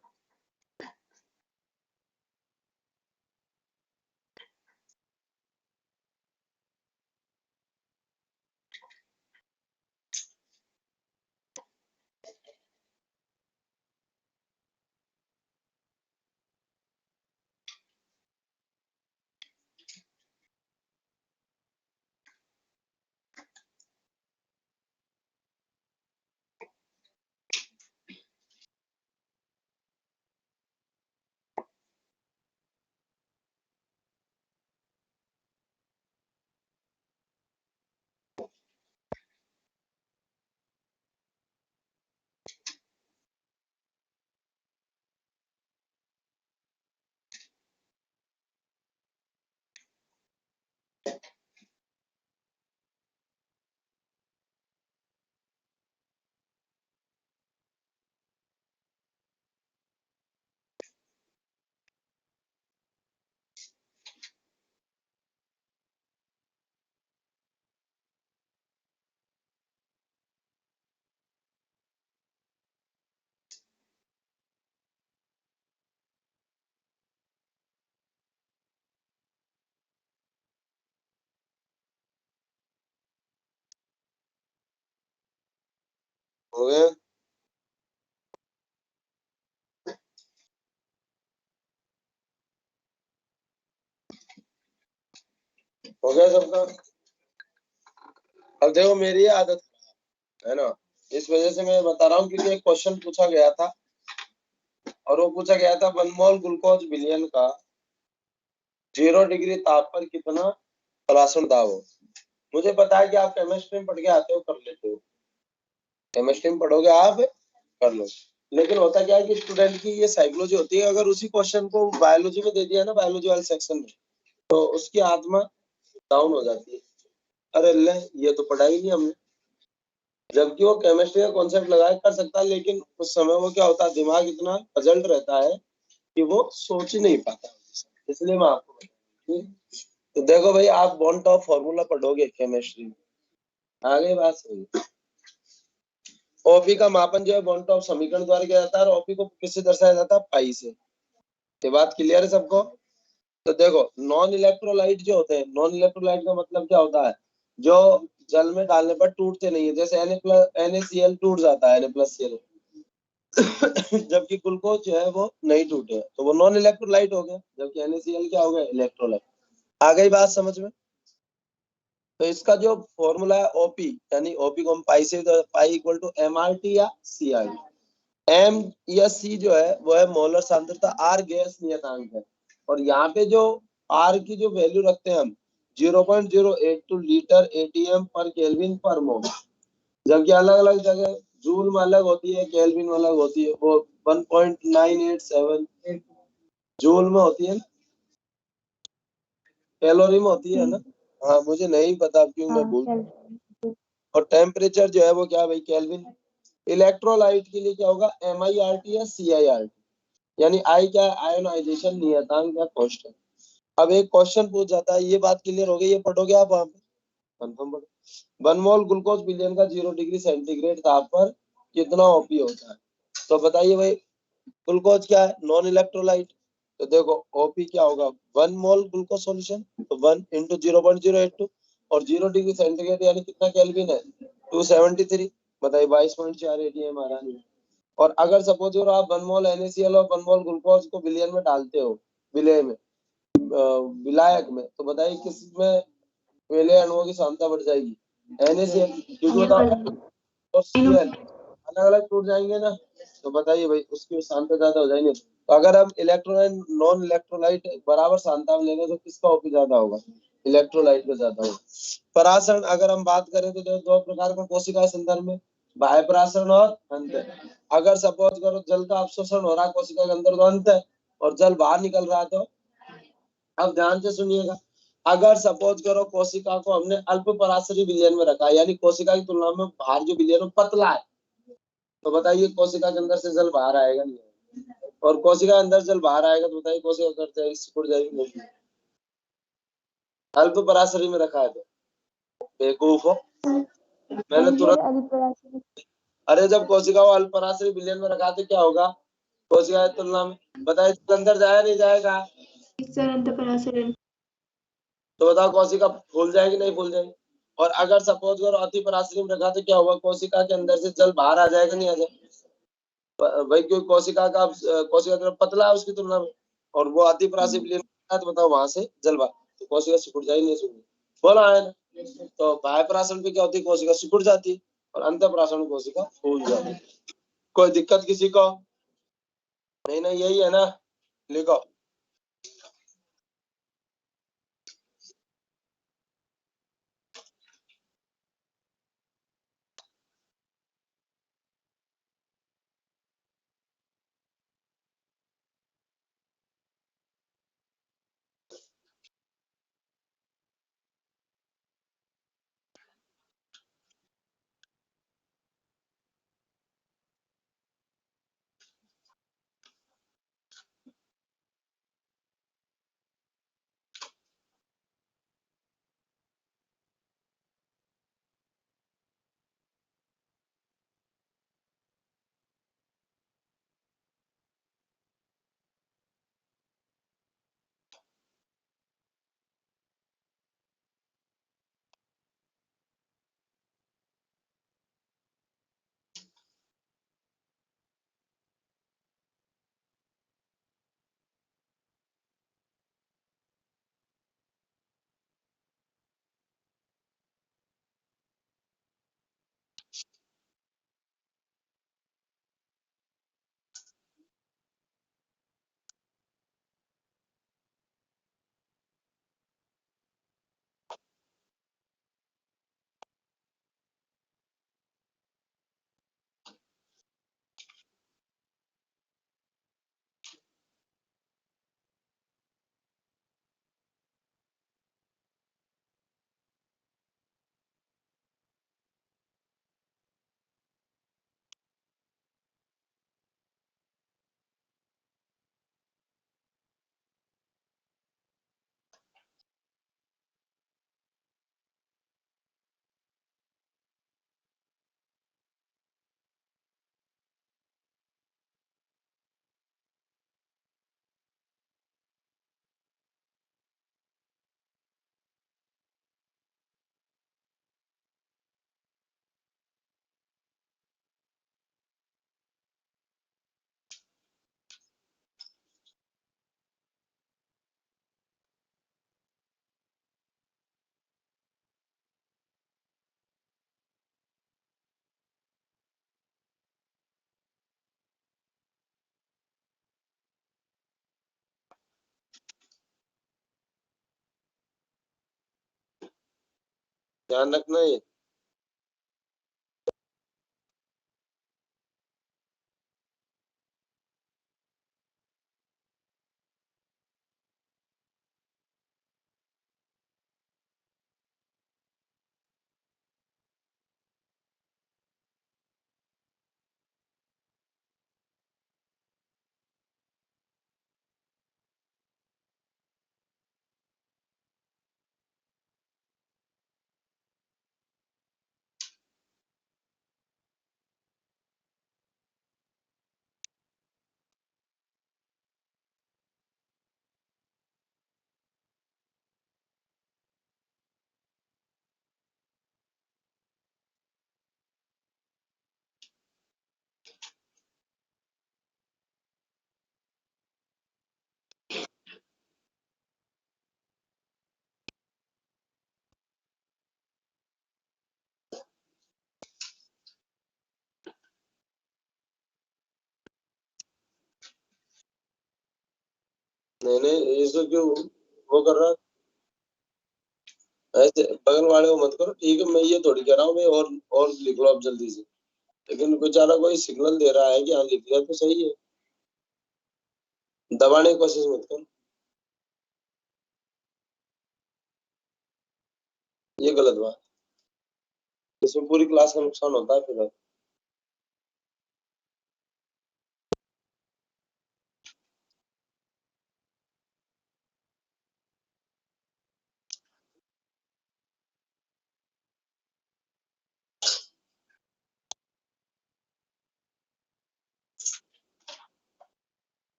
हो गया? हो गया सबका? अब देखो मेरी आदत है ना, इस वजह से मैं बता रहा हूँ, क्योंकि एक क्वेश्चन पूछा गया था और वो पूछा गया था 1 मोल ग्लूकोज विलयन का 0 डिग्री ताप पर कितना रासायनिक दाब हो। मुझे पता है कि आप केमिस्ट्री में पढ़ के आते हो, कर लेते हो, केमिस्ट्री में पढ़ोगे आप, कर लो। लेकिन होता क्या है कि स्टूडेंट की ये साइकोलॉजी होती है, अगर उसी क्वेश्चन को बायोलॉजी में दे दिया ना, बायोलॉजी वाले सेक्शन में, तो उसकी आत्मा डाउन हो जाती है, अरे ले ये तो पढ़ा ही नहीं हमने, जबकि वो केमिस्ट्री का कॉन्सेप्ट लगाए कर सकता है, लेकिन उस समय वो क्या होता है, दिमाग इतना पजल्ड रहता है कि वो सोच ही नहीं पाता। इसलिए मैं आपको बताऊं, तो देखो भाई, आप बॉन्ड टॉप फॉर्मूला पढ़ोगे केमिस्ट्री में, आगे बात सही। ओपी का मापन जो है बॉन्ड टॉप समीकरण द्वारा किया जाता है, और ओपी को किससे दर्शाया जाता है, पाई से। ये बात क्लियर है सबको? तो देखो, नॉन इलेक्ट्रोलाइट जो होते हैं, नॉन इलेक्ट्रोलाइट का मतलब क्या होता है, जो जल में डालने पर टूटते नहीं है, जैसे NaCl टूट जाता है, Na+Cl जबकि ग्लूकोज जो है वो नहीं टूटे, तो वो नॉन इलेक्ट्रोलाइट हो गया, जबकि NaCl क्या हो गया, इलेक्ट्रोलाइट। आ गई बात समझ में? तो इसका जो फॉर्मूला है ओपी, यानी ओपी को हम पाई से, पाई इक्वल टू MRT या CI। एम या सी जो है वो है मोलर सांद्रता, आर गैस नियतांक है, और यहाँ पे जो आर की जो वैल्यू रखते हैं हम 0.082 लीटर ATM पर केल्विन पर मोल, जबकि अलग अलग जगह जूल में अलग होती है, केल्विन में अलग होती है, वो 1.987 जूल में होती है, कैलोरी में होती है ना। हाँ मुझे नहीं पता क्यों मैं भूल। और टेम्परेचर जो है वो क्या भाई, केल्विन। इलेक्ट्रोलाइट के लिए क्या होगा, MIRT या CIRT, यानी आई क्या है, आयोनाइजेशन नियतांक या कांस्टेंट। अब एक क्वेश्चन पूछ जाता है, ये बात क्लियर हो गई, ये पढ़ोगे आप वहां पे, कंफर्म पढ़ो। 1 मोल ग्लूकोज विलयन का 0 डिग्री सेंटीग्रेड ताप पर कितना ओपी होता है। तो बताइए भाई, ग्लूकोज क्या है, नॉन इलेक्ट्रोलाइट, तो देखो ओपी क्या होगा, 1 मोल ग्लूकोज सॉल्यूशन, तो 1 × 0.082, और 0 डिग्री सेंटीग्रेड यानी कितना केल्विन है, 273। बताइए 22.4 ATM आ रहा है। और अगर सपोज करो आप 1 मोल NaCl और 1 मोल ग्लूकोज को विलयन में डालते हो, विलय में, विलायक में, तो बताइए किस में विलय अणुओं की सांद्रता बढ़ जाएगी? NaCl, क्योंकि और Cl अलग अलग टूट जाएंगे ना, तो बताइए भाई उसकी सांद्रता ज्यादा हो जाएंगे। तो अगर हम इलेक्ट्रोलाइट नॉन इलेक्ट्रोलाइट बराबर सांद्रता में लेंगे तो किसका OP ज्यादा होगा? इलेक्ट्रोलाइट में ज्यादा होगा। परासरण अगर हम बात करें तो दो प्रकार का कोशिका संदर्भ में, बाह्य परासरण और अंत। अगर सपोज करो जल का अवशोषण हो रहा है कोशिका के अंदर तो अंत है, और जल बाहर निकल रहा है तो, अब ध्यान से सुनिएगा, अगर सपोज करो कोशिका को हमने अल्प पराशरी विलयन में रखा है, यानी कोशिका की तुलना में बाहर जो विलयन पतला है, तो बताइए कोशिका के अंदर से जल बाहर आएगा नहीं? और कोशिका अंदर जल बाहर आएगा तो बताइए कोशिका कर जाएगी, सिकुड़ जाएगी नहीं? अल्प पराशरी में रखा है तो बेवकूफ हो, मैंने तुरंत। अरे जब कोशिका को अल्प पराशरी विलयन में रखा तो क्या होगा कोशिका की तुलना में? बताइए अंदर जाया नहीं जाएगा? तो बताओ कोशिका फूल जाएगी नहीं फूल जाएगी? और अगर सपोज करो अति पराशरी में रखा तो क्या होगा? कोशिका के अंदर से जल बाहर आ जाएगा नहीं आ जाएगा भाई? क्योंकि कोशिका का कोशिका पतला है उसकी तुलना में, और वो अति पराशरी विलयन में, तो बताओ वहां से जल बाहर, तो कोशिका सिकुड़ जाएगी नहीं सिकुड़? बोला है ना? तो बाह्य पराशरण पे क्या होती है? कोशिका सिकुड़ जाती है, और अंत पराशरण कोशिका फूल जाती है। कोई दिक्कत किसी को? नहीं ना, यही है ना, लिखो। ध्यान रखना ये। नहीं नहीं, इसको क्यों वो कर रहा, ऐसे बगल वाले को मत करो। ठीक है, मैं ये थोड़ी कह रहा हूँ भाई और लिख लो आप जल्दी से, लेकिन बेचारा कोई सिग्नल दे रहा है कि हाँ लिख लिया तो सही है, दबाने की कोशिश मत करो, ये गलत बात, इसमें पूरी क्लास का नुकसान होता है फिर।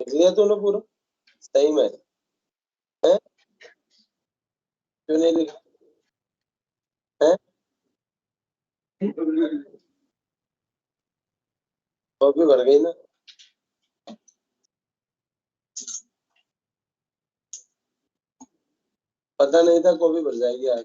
लिख लिया तूने पूरा सही में है? क्यों नहीं लिखा है? कॉपी भर गई ना? पता नहीं था कॉपी भर जाएगी आज।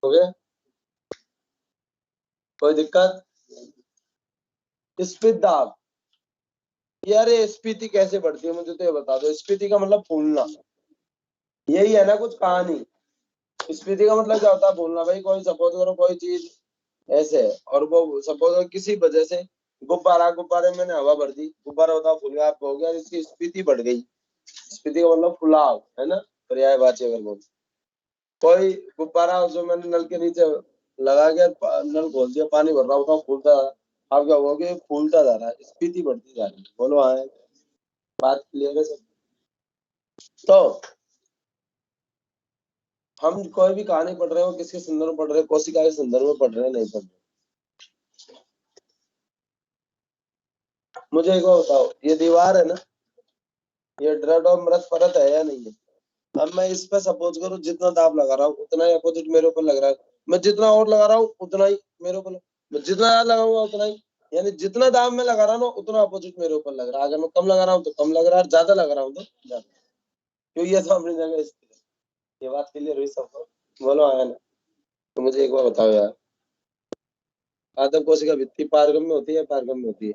हो गया? कोई दिक्कत? स्फीत दाब, यार ये स्फीति कैसे बढ़ती है मुझे तो ये बता दो। स्फीति का मतलब फूलना, यही है ना कुछ कहानी। स्फीति का मतलब क्या होता है? फूलना। भाई कोई सपोज करो कोई चीज ऐसे है और वो सपोज करो किसी वजह से गुब्बारे में मैंने हवा भर दी, गुब्बारा होता फूल गया, आप हो गया, इसकी स्फीति बढ़ गई। स्फीति का मतलब फुलाव है ना, पर्यायवाची अगर बोल। कोई गुब्बारा जो मैंने नल के नीचे लगा के नल खोल दिया, पानी भर रहा होता फूलता, आप क्या होगा, फूलता जा रहा है, स्फीति बढ़ती जा रही है। बोलो हाँ, बात क्लियर है सब? तो हम कोई भी कहानी पढ़ रहे हो किसके संदर्भ में पढ़ रहे हैं? कोशिका के संदर्भ में पढ़ रहे हैं, नहीं पढ़ रहे? मुझे एक बात बताओ, ये दीवार है ना, ये ड्रड और मृत परत है या नहीं है? अब मैं इस पे सपोज करूँ जितना दाब लगा रहा हूँ उतना ही अपोजिट मेरे ऊपर लग रहा है, मैं जितना और लगा रहा हूँ उतना ही मेरे ऊपर, मैं जितना ज्यादा लगाऊंगा उतना ही, यानी जितना दाब मैं लगा रहा हूँ उतना अपोजिट मेरे ऊपर लग रहा है। अगर मैं कम लगा रहा हूँ तो कम लग रहा है, ज्यादा लग रहा हूँ तो ज्यादा, क्योंकि ये तो अपनी जगह स्थिर है। ये बात क्लियर हुई सबको? बोलो आया ना? तो मुझे एक बार बताओ यार, आदम कोशिका भित्ति पारगम्य होती है, पारगम्य होती है?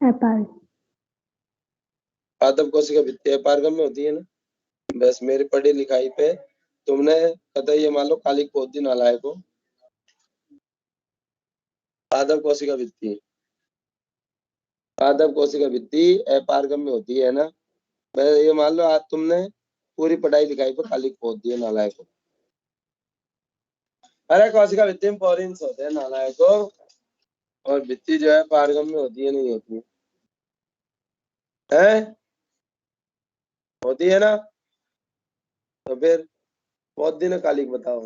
अपार। आदम कोशिका भित्ति पारगम्य होती है ना? बस मेरी पढ़ी लिखाई पे तुमने कतई ये मान लो कालिक पोत दी नालायक को, पादप कोशिका भित्ति, पादप कोशिका भित्ति अपारगम्य होती है ना? मैं ये मान लो आज तुमने पूरी पढ़ाई लिखाई पे कालिक पोत दी नालायक को। अरे कोशिका भित्ति में पोरेंस होते हैं नालायक को, और भित्ति जो है पारगम्य होती है नहीं होती है? होती है ना? तो फिर पोत दी ना कालिक, बताओ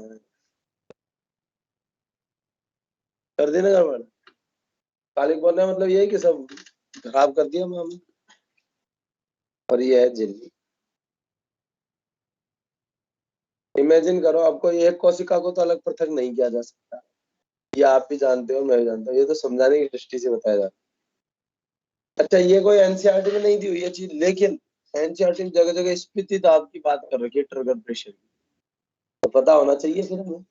कर दी ना गड़बड़? कालिक बोलने मतलब यही कि सब खराब कर दिया हमने, और ये है झिल्ली। इमेजिन करो, आपको एक कोशिका को तो अलग पृथक नहीं किया जा सकता, ये आप भी जानते हो, मैं भी जानता हूँ, ये तो समझाने की दृष्टि से बताया जाता है। अच्छा, ये कोई एनसीईआरटी में नहीं दी हुई है चीज, लेकिन एनसीईआरटी में जगह जगह स्फीति दाब की बात कर रखी है, ट्रिगर प्रेशर की, तो पता होना चाहिए फिर हमें।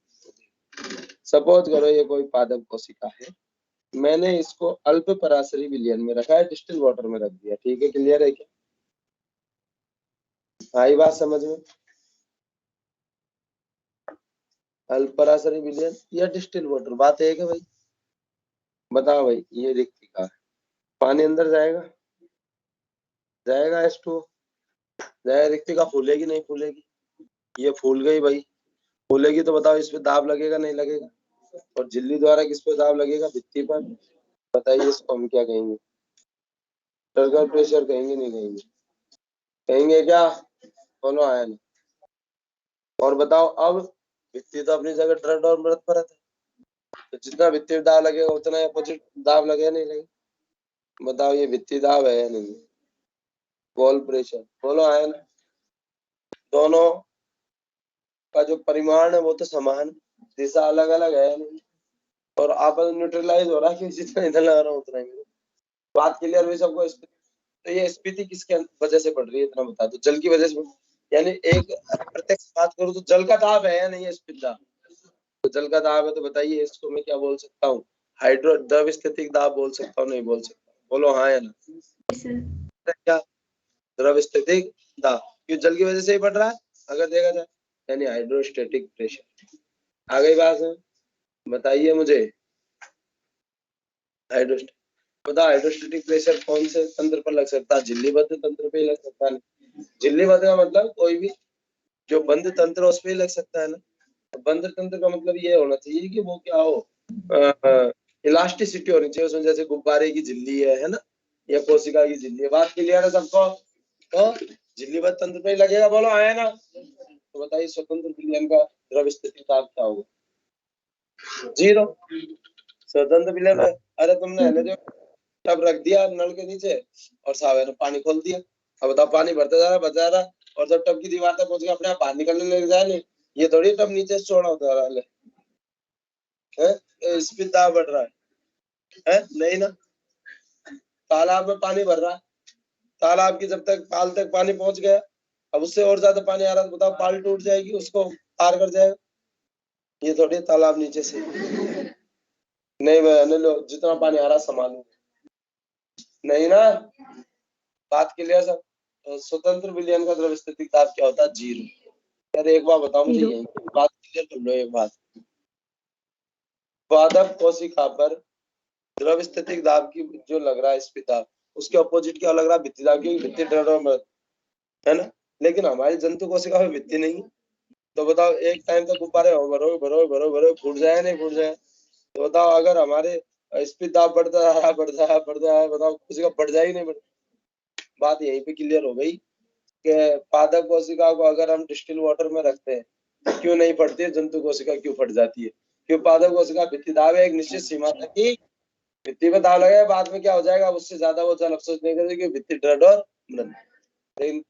सपोज करो ये कोई पादप कोशिका है, मैंने इसको अल्प पराशरी विलयन में रखा है, डिस्टिल वाटर में रख दिया, ठीक है? क्लियर है क्या? आई बात समझ में? अल्प पराशरी विलयन या डिस्टिल वाटर, बात एक है भाई। बताओ भाई, ये रिक्तिका है, पानी अंदर जाएगा? जाएगा H2O। जगह रिक्तिका फूलेगी नहीं फूलेगी? ये फूल गई भाई, फूलेगी तो बताओ इस पे दाब लगेगा नहीं लगेगा? और झिल्ली द्वारा किस पे दाब लगेगा? भित्ति पर। बताइए इसको हम क्या कहेंगे? टर्गर प्रेशर कहेंगे नहीं कहेंगे? कहेंगे क्या? बोलो आया ना। और बताओ अब भित्ति तो अपनी जगह दृढ़ और मृत परत है, तो जितना भित्ति पे दाब लगेगा उतना अपोजिट दाब लगेगा नहीं लगेगा? बताओ ये भित्ति दाब है या नहीं? Ball pressure. बोलो आया ना। दोनों का जो परिमाण है वो तो समान, दिशा अलग अलग है नहीं, और आपस में न्यूट्रलाइज हो रहा है कि जितना इधर लगा रहा हूँ उतना ही बात क्लियर हुई सबको? तो ये स्फीति किसके वजह से बढ़ रही है इतना बता दो? जल की वजह से। यानी एक प्रत्यक्ष बात करूँ तो जल का दाब है या नहीं है स्फीति दाब? तो जल का दाब है तो बताइए इसको मैं क्या बोल सकता हूँ? हाइड्रो द्रव स्थितिक दाब बोल सकता हूँ नहीं बोल सकता? बोलो हाँ या ना। क्या? द्रव स्थितिक दाब क्यों? जल की वजह से ही बढ़ रहा है अगर देखा जाए, यानी हाइड्रोस्टेटिक प्रेशर। आ गई बात है? बताइए मुझे हाइड्रोस्टेटिक प्रेशर कौन से तंत्र पर लग सकता है? झिल्लीबद्ध तंत्र पे लग सकता है। झिल्लीबद्ध का मतलब कोई भी जो बंद तंत्र उस पे लग सकता है ना। बंद तंत्र का मतलब ये होना चाहिए कि वो क्या हो, इलास्टिसिटी होनी चाहिए उसमें, जैसे गुब्बारे की झिल्ली है ना, या कोशिका की झिल्ली है। बात क्लियर है सबको? तो झिल्लीबद्ध तंत्र पे लगेगा। बोलो आया ना। तो बताइए स्वतंत्र विलयन का द्रव स्थिति ताप क्या होगा? 0। स्वतंत्र विलयन। अरे तुमने है ना जो टब रख दिया नल के नीचे और साहब ने पानी खोल दिया, अब बताओ पानी भरता जा रहा बचा रहा, और जब टब की दीवार तक पहुंच गया अपने आप बाहर निकलने लग जाए नहीं? ये थोड़ी टब नीचे से छोड़ा होता है, स्पीड दाब बढ़ रहा है नहीं ना? तालाब में पानी भर रहा है, तालाब की जब तक पाल तक पानी पहुंच गया, अब उससे और ज्यादा पानी आ रहा है तो बताओ पाल टूट जाएगी, उसको पार कर जाएगा? ये थोड़ी तालाब नीचे से नहीं बहने लो, जितना पानी आ रहा संभालो नहीं ना। बात क्लियर सब? स्वतंत्र विलयन का द्रव स्थितिक दाब क्या होता है? 0। यार एक बार बताओ मुझे, यही बात क्लियर कर लो एक बात। पादप कोशिका पर द्रव स्थितिक दाब की जो लग रहा है स्फीति दाब, उसके अपोजिट क्या लग रहा है? भित्ति दाब, क्योंकि भित्ति दृढ़ और मृत है ना। लेकिन हमारी जंतु कोशिका में भित्ति नहीं, तो बताओ एक टाइम तक गुब्बारे भरो भरो भरो भरो फूट जाए नहीं फूट जाए? तो बताओ अगर हमारे स्पीड दाब बढ़ता है बढ़ता है बढ़ता है, बताओ कोशिका बढ़ जाएगी नहीं बढ़? बात यहीं पे क्लियर हो गई कि पादप कोशिका को अगर हम डिस्टिल वाटर में रखते हैं तो क्यों नहीं फटती है, जंतु कोशिका क्यों फट जाती है? क्यों? पादप कोशिका भित्ति दाब है एक निश्चित सीमा तक ही, भित्ति पे दाब लगेगा बाद में क्या हो जाएगा, उससे ज्यादा वो जल अफसोस नहीं करेगी, भित्ति दृढ़ और मृत। लेकिन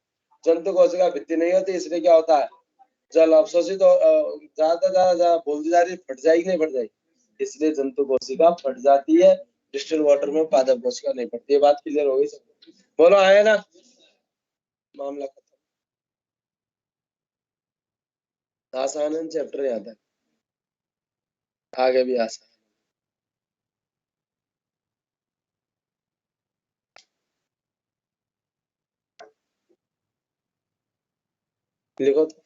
जंतु कोशिका भित्ति नहीं होती, इसलिए क्या होता है? जल अवशोषित ज्यादा ज्यादा बोलती जा रही, फट जाएगी नहीं फट जाएगी? इसलिए जंतु कोशिका फट जाती है, डिस्टिल वाटर में पादप कोशिका नहीं फटती है। बात क्लियर हो गई सब? बोलो आया ना। मामला खत्म। आसान है चैप्टर याद है, आगे भी आसान। लिखो तो।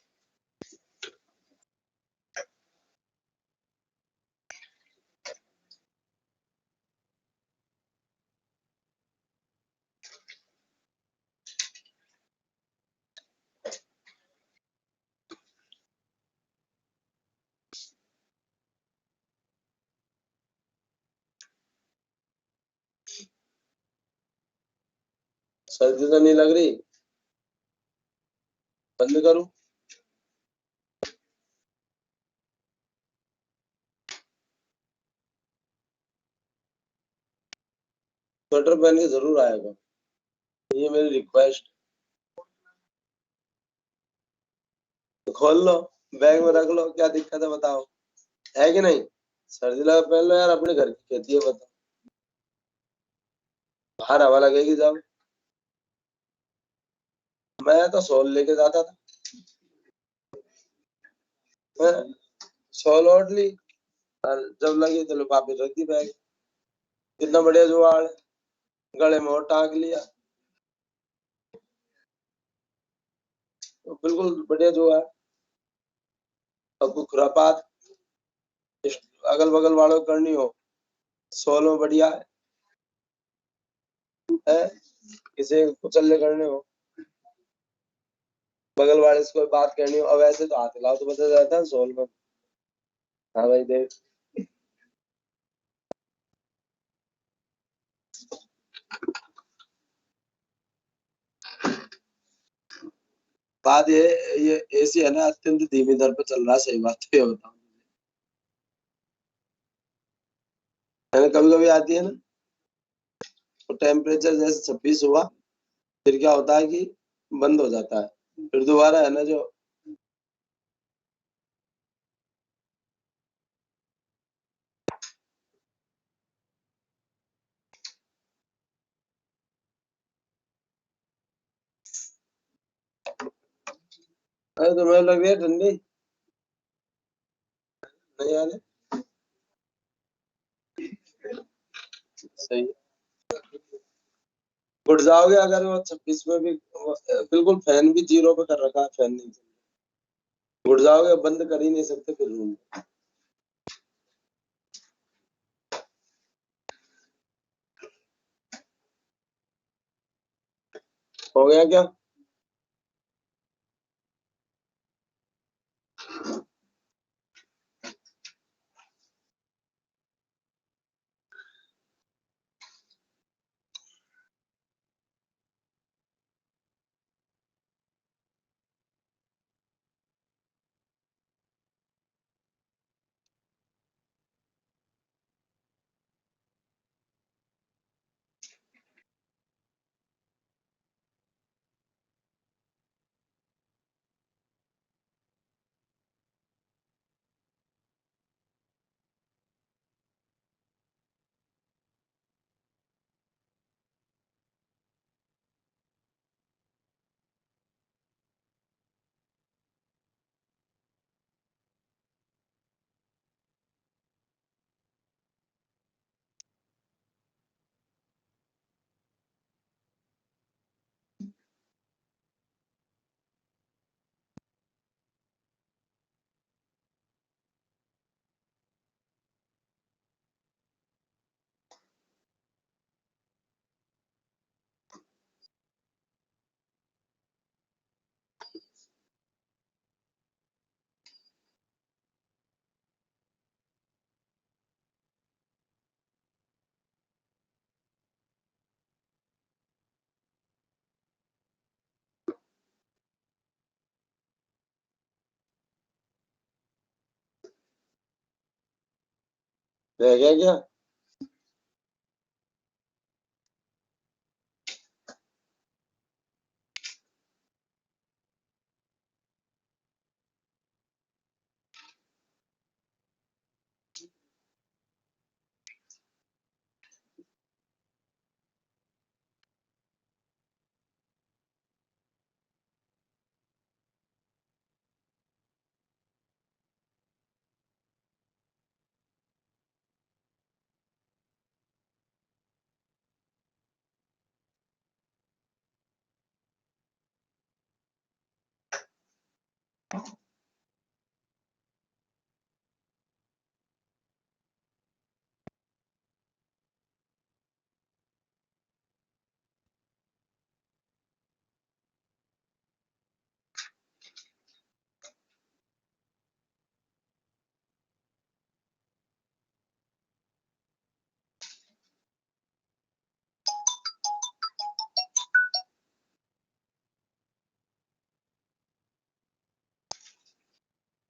सर्दी तो नहीं लग रही? बंद करूं? स्वेटर पहन के जरूर आएगा, ये मेरी रिक्वेस्ट। तो खोल लो, बैग में रख लो, क्या दिक्कत है बताओ, है कि नहीं? सर्दी लगा पहन लो यार, अपने घर की खेती है बताओ, बाहर हवा लगेगी जब। मैं तो शॉल लेके जाता था, शॉल ओढ़ ली और जब लगी तो लिफाफे रख दी बैग। कितना बढ़िया जुगाड़ है, गले में और टांग लिया, तो बिल्कुल बढ़िया जुगाड़। अब कोई खुरापात अगल बगल वालों को करनी हो, शॉल में बढ़िया है, किसी को कुचल्ले करने हो बगल वाले से कोई बात करनी हो, अब ऐसे तो हाथ हिलाओ तो पता जाता है सोल्व में। हाँ भाई देख, बात ये एसी है ना अत्यंत धीमी दर पे चल रहा है, सही बात तो ये बताऊं, कभी कभी आती है ना, तो टेम्परेचर जैसे 26 हुआ, फिर क्या होता है कि बंद हो जाता है, फिर दोबारा है ना जो, अरे तुम्हें लग रही है ठंडी, नहीं यार, सही, उठ जाओगे अगर वो 26 में भी, बिल्कुल फैन भी 0 पे कर रखा है, फैन नहीं चल रहा। उठ जाओगे, बंद कर ही नहीं सकते फिर रूम। हो गया क्या? रह गया क्या?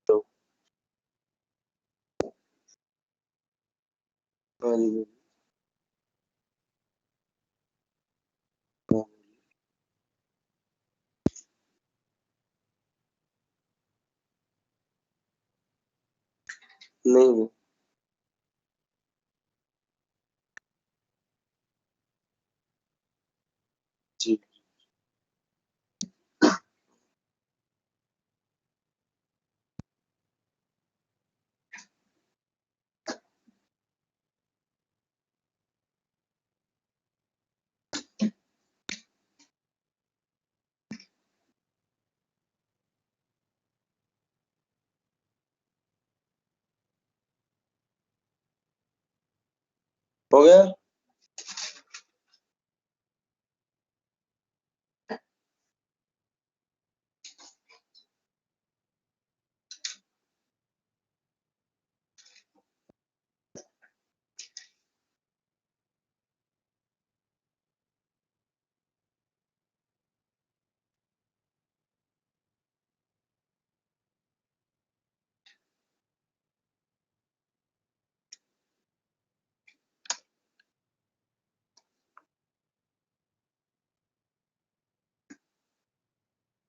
तो हाँ जी, हाँ, नहीं जी, हो गया।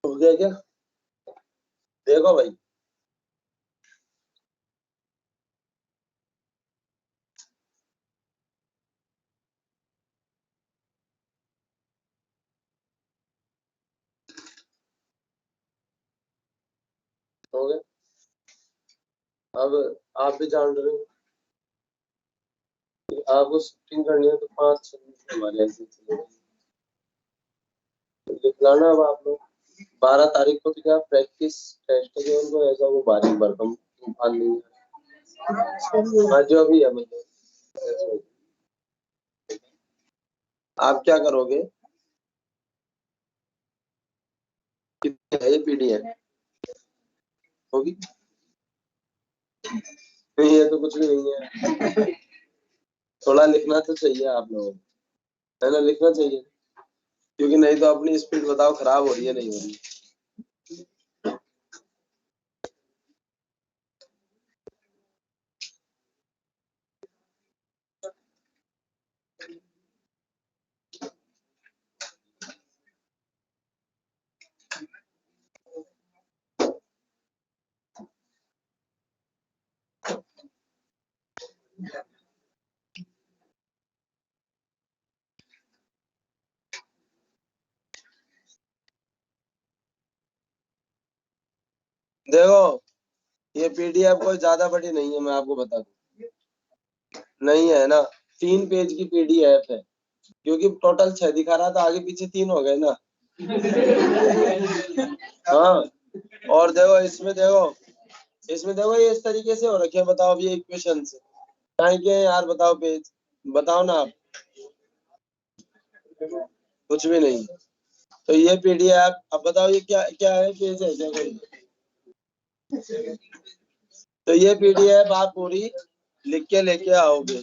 हो गया क्या? देखो भाई, हो गया। अब आप भी जान रहे हो कि आपको शिफ्टिंग करनी है तो 5-6 मिनट हमारे ऐसे चलेगा। तो लिख लाना अब आप लोग 12 तारीख को तो क्या प्रैक्टिस टेस्ट है उनको, ऐसा वो बारीक भरकम तूफान नहीं है। हाँ जो भी है मतलब आप क्या करोगे, कितनी है ये पीडीएफ होगी? नहीं है तो कुछ भी नहीं है। थोड़ा लिखना तो चाहिए आप लोगों को, है ना, लिखना चाहिए, क्योंकि नहीं तो अपनी स्पीड बताओ खराब हो रही है नहीं हो रही। देखो ये पीडीएफ कोई ज्यादा बड़ी नहीं है, मैं आपको बता दूं, नहीं है ना, 3 पेज की पीडीएफ है, क्योंकि टोटल 6 दिखा रहा था, आगे पीछे 3 हो गए ना। हाँ, और देखो इसमें देखो ये इस तरीके से हो रखे हैं, बताओ अब ये इक्वेशन से कहाँ के हैं यार, बताओ पेज, बताओ ना आप, कुछ भी नहीं। तो ये पीडीएफ, अब बताओ ये क्या क्या है, पेज है क्या कोई? तो ये पीडीएफ आप पूरी लिख के लेके आओगे,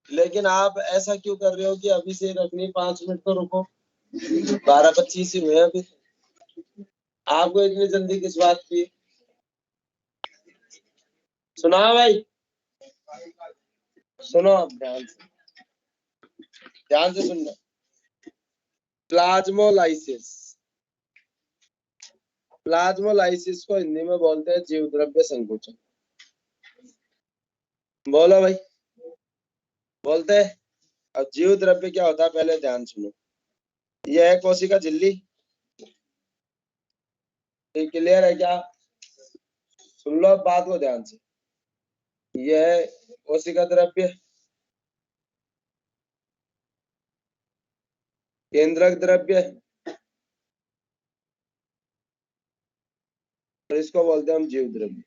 लेकिन आप ऐसा क्यों कर रहे हो कि अभी से रखनी, 5 मिनट तो रुको, 12:25 ही हुए हैं अभी, आपको इतनी जल्दी किस बात की? सुना भाई, सुनो आप ध्यान से सुनना। प्लाज्मोलाइसिस को हिंदी में बोलते हैं जीव द्रव्य संकुचन। बोलो भाई, बोलते हैं। अब जीव द्रव्य क्या होता है पहले ध्यान सुनो। यह है कोशिका झिल्ली, क्लियर है क्या? सुन लो अब बात को ध्यान से। यह है कोशिका द्रव्य, केंद्रक द्रव्य, और इसको बोलते हैं हम जीव द्रव्य।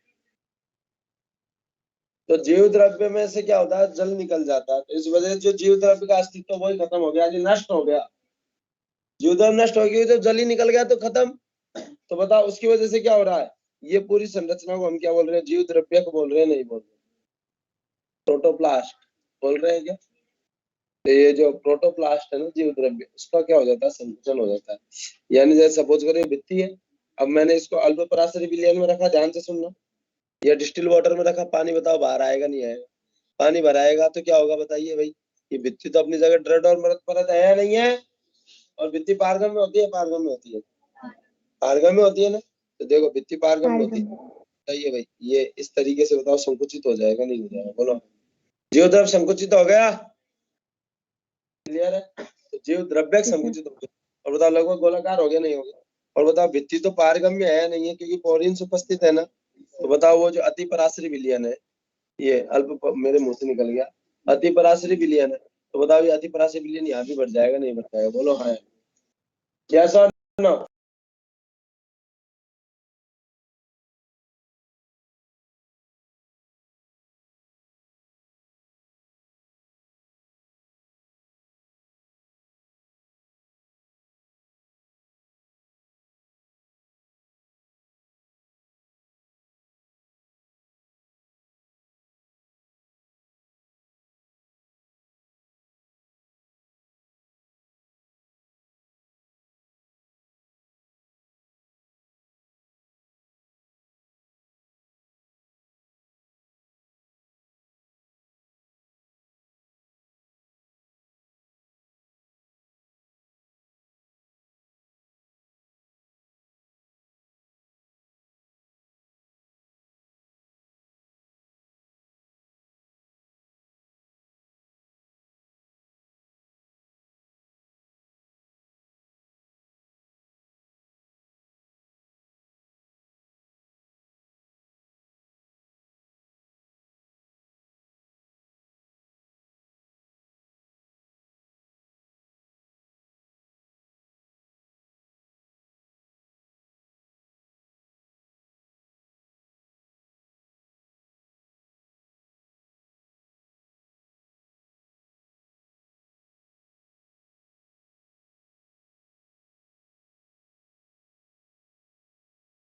तो जीव द्रव्य में से क्या होता है, जल निकल जाता है, तो इस वजह से जो जीव द्रव्य का अस्तित्व वही खत्म हो गया, नष्ट हो गया। जीव द्रव्य नष्ट हो गई तो जल ही निकल गया तो खत्म। तो बताओ उसकी वजह से क्या हो रहा है, ये पूरी संरचना को हम क्या बोल रहे हैं, जीव द्रव्य को बोल रहे हैं, नहीं बोल रहे, प्रोटोप्लास्ट बोल रहे हैं क्या? तो ये जो प्रोटोप्लास्ट है ना जीव द्रव्य, उसका क्या हो जाता है, संकुचन हो जाता है। यानी जैसे सपोज करिए भित्ति है, अब मैंने इसको अल्पपराशरी विलयन में रखा, ध्यान से सुनना, या डिस्टिल वाटर में रखा, पानी बताओ बाहर आएगा नहीं आएगा? पानी भर आएगा तो क्या होगा बताइए भाई, ये भित्ति तो अपनी जगह दृढ़ और मृत परत है या नहीं है? और भित्ति पारगम में होती है, पारगम में होती है, पारगम में होती है ना, तो देखो भित्ति पारगम में होती है, बताइए भाई ये इस तरीके से बताओ संकुचित हो जाएगा नहीं हो जाएगा, बोलो। जीव द्रव्य संकुचित हो गया, क्लियर है? तो जीव द्रव्य संकुचित हो गया, और बताओ लगभग गोलाकार हो गया नहीं हो गया? और बताओ भित्ति तो पारगम्य है नहीं है, क्योंकि पोरिन्स उपस्थित है ना, तो बताओ वो जो अति पराशरी विलयन है, ये अल्प, मेरे मुंह से निकल गया, अति पराशरी विलयन है, तो बताओ ये अति पराशरी विलयन यहाँ भी बढ़ जाएगा नहीं बढ़ जाएगा, बोलो हाँ, यस और नो?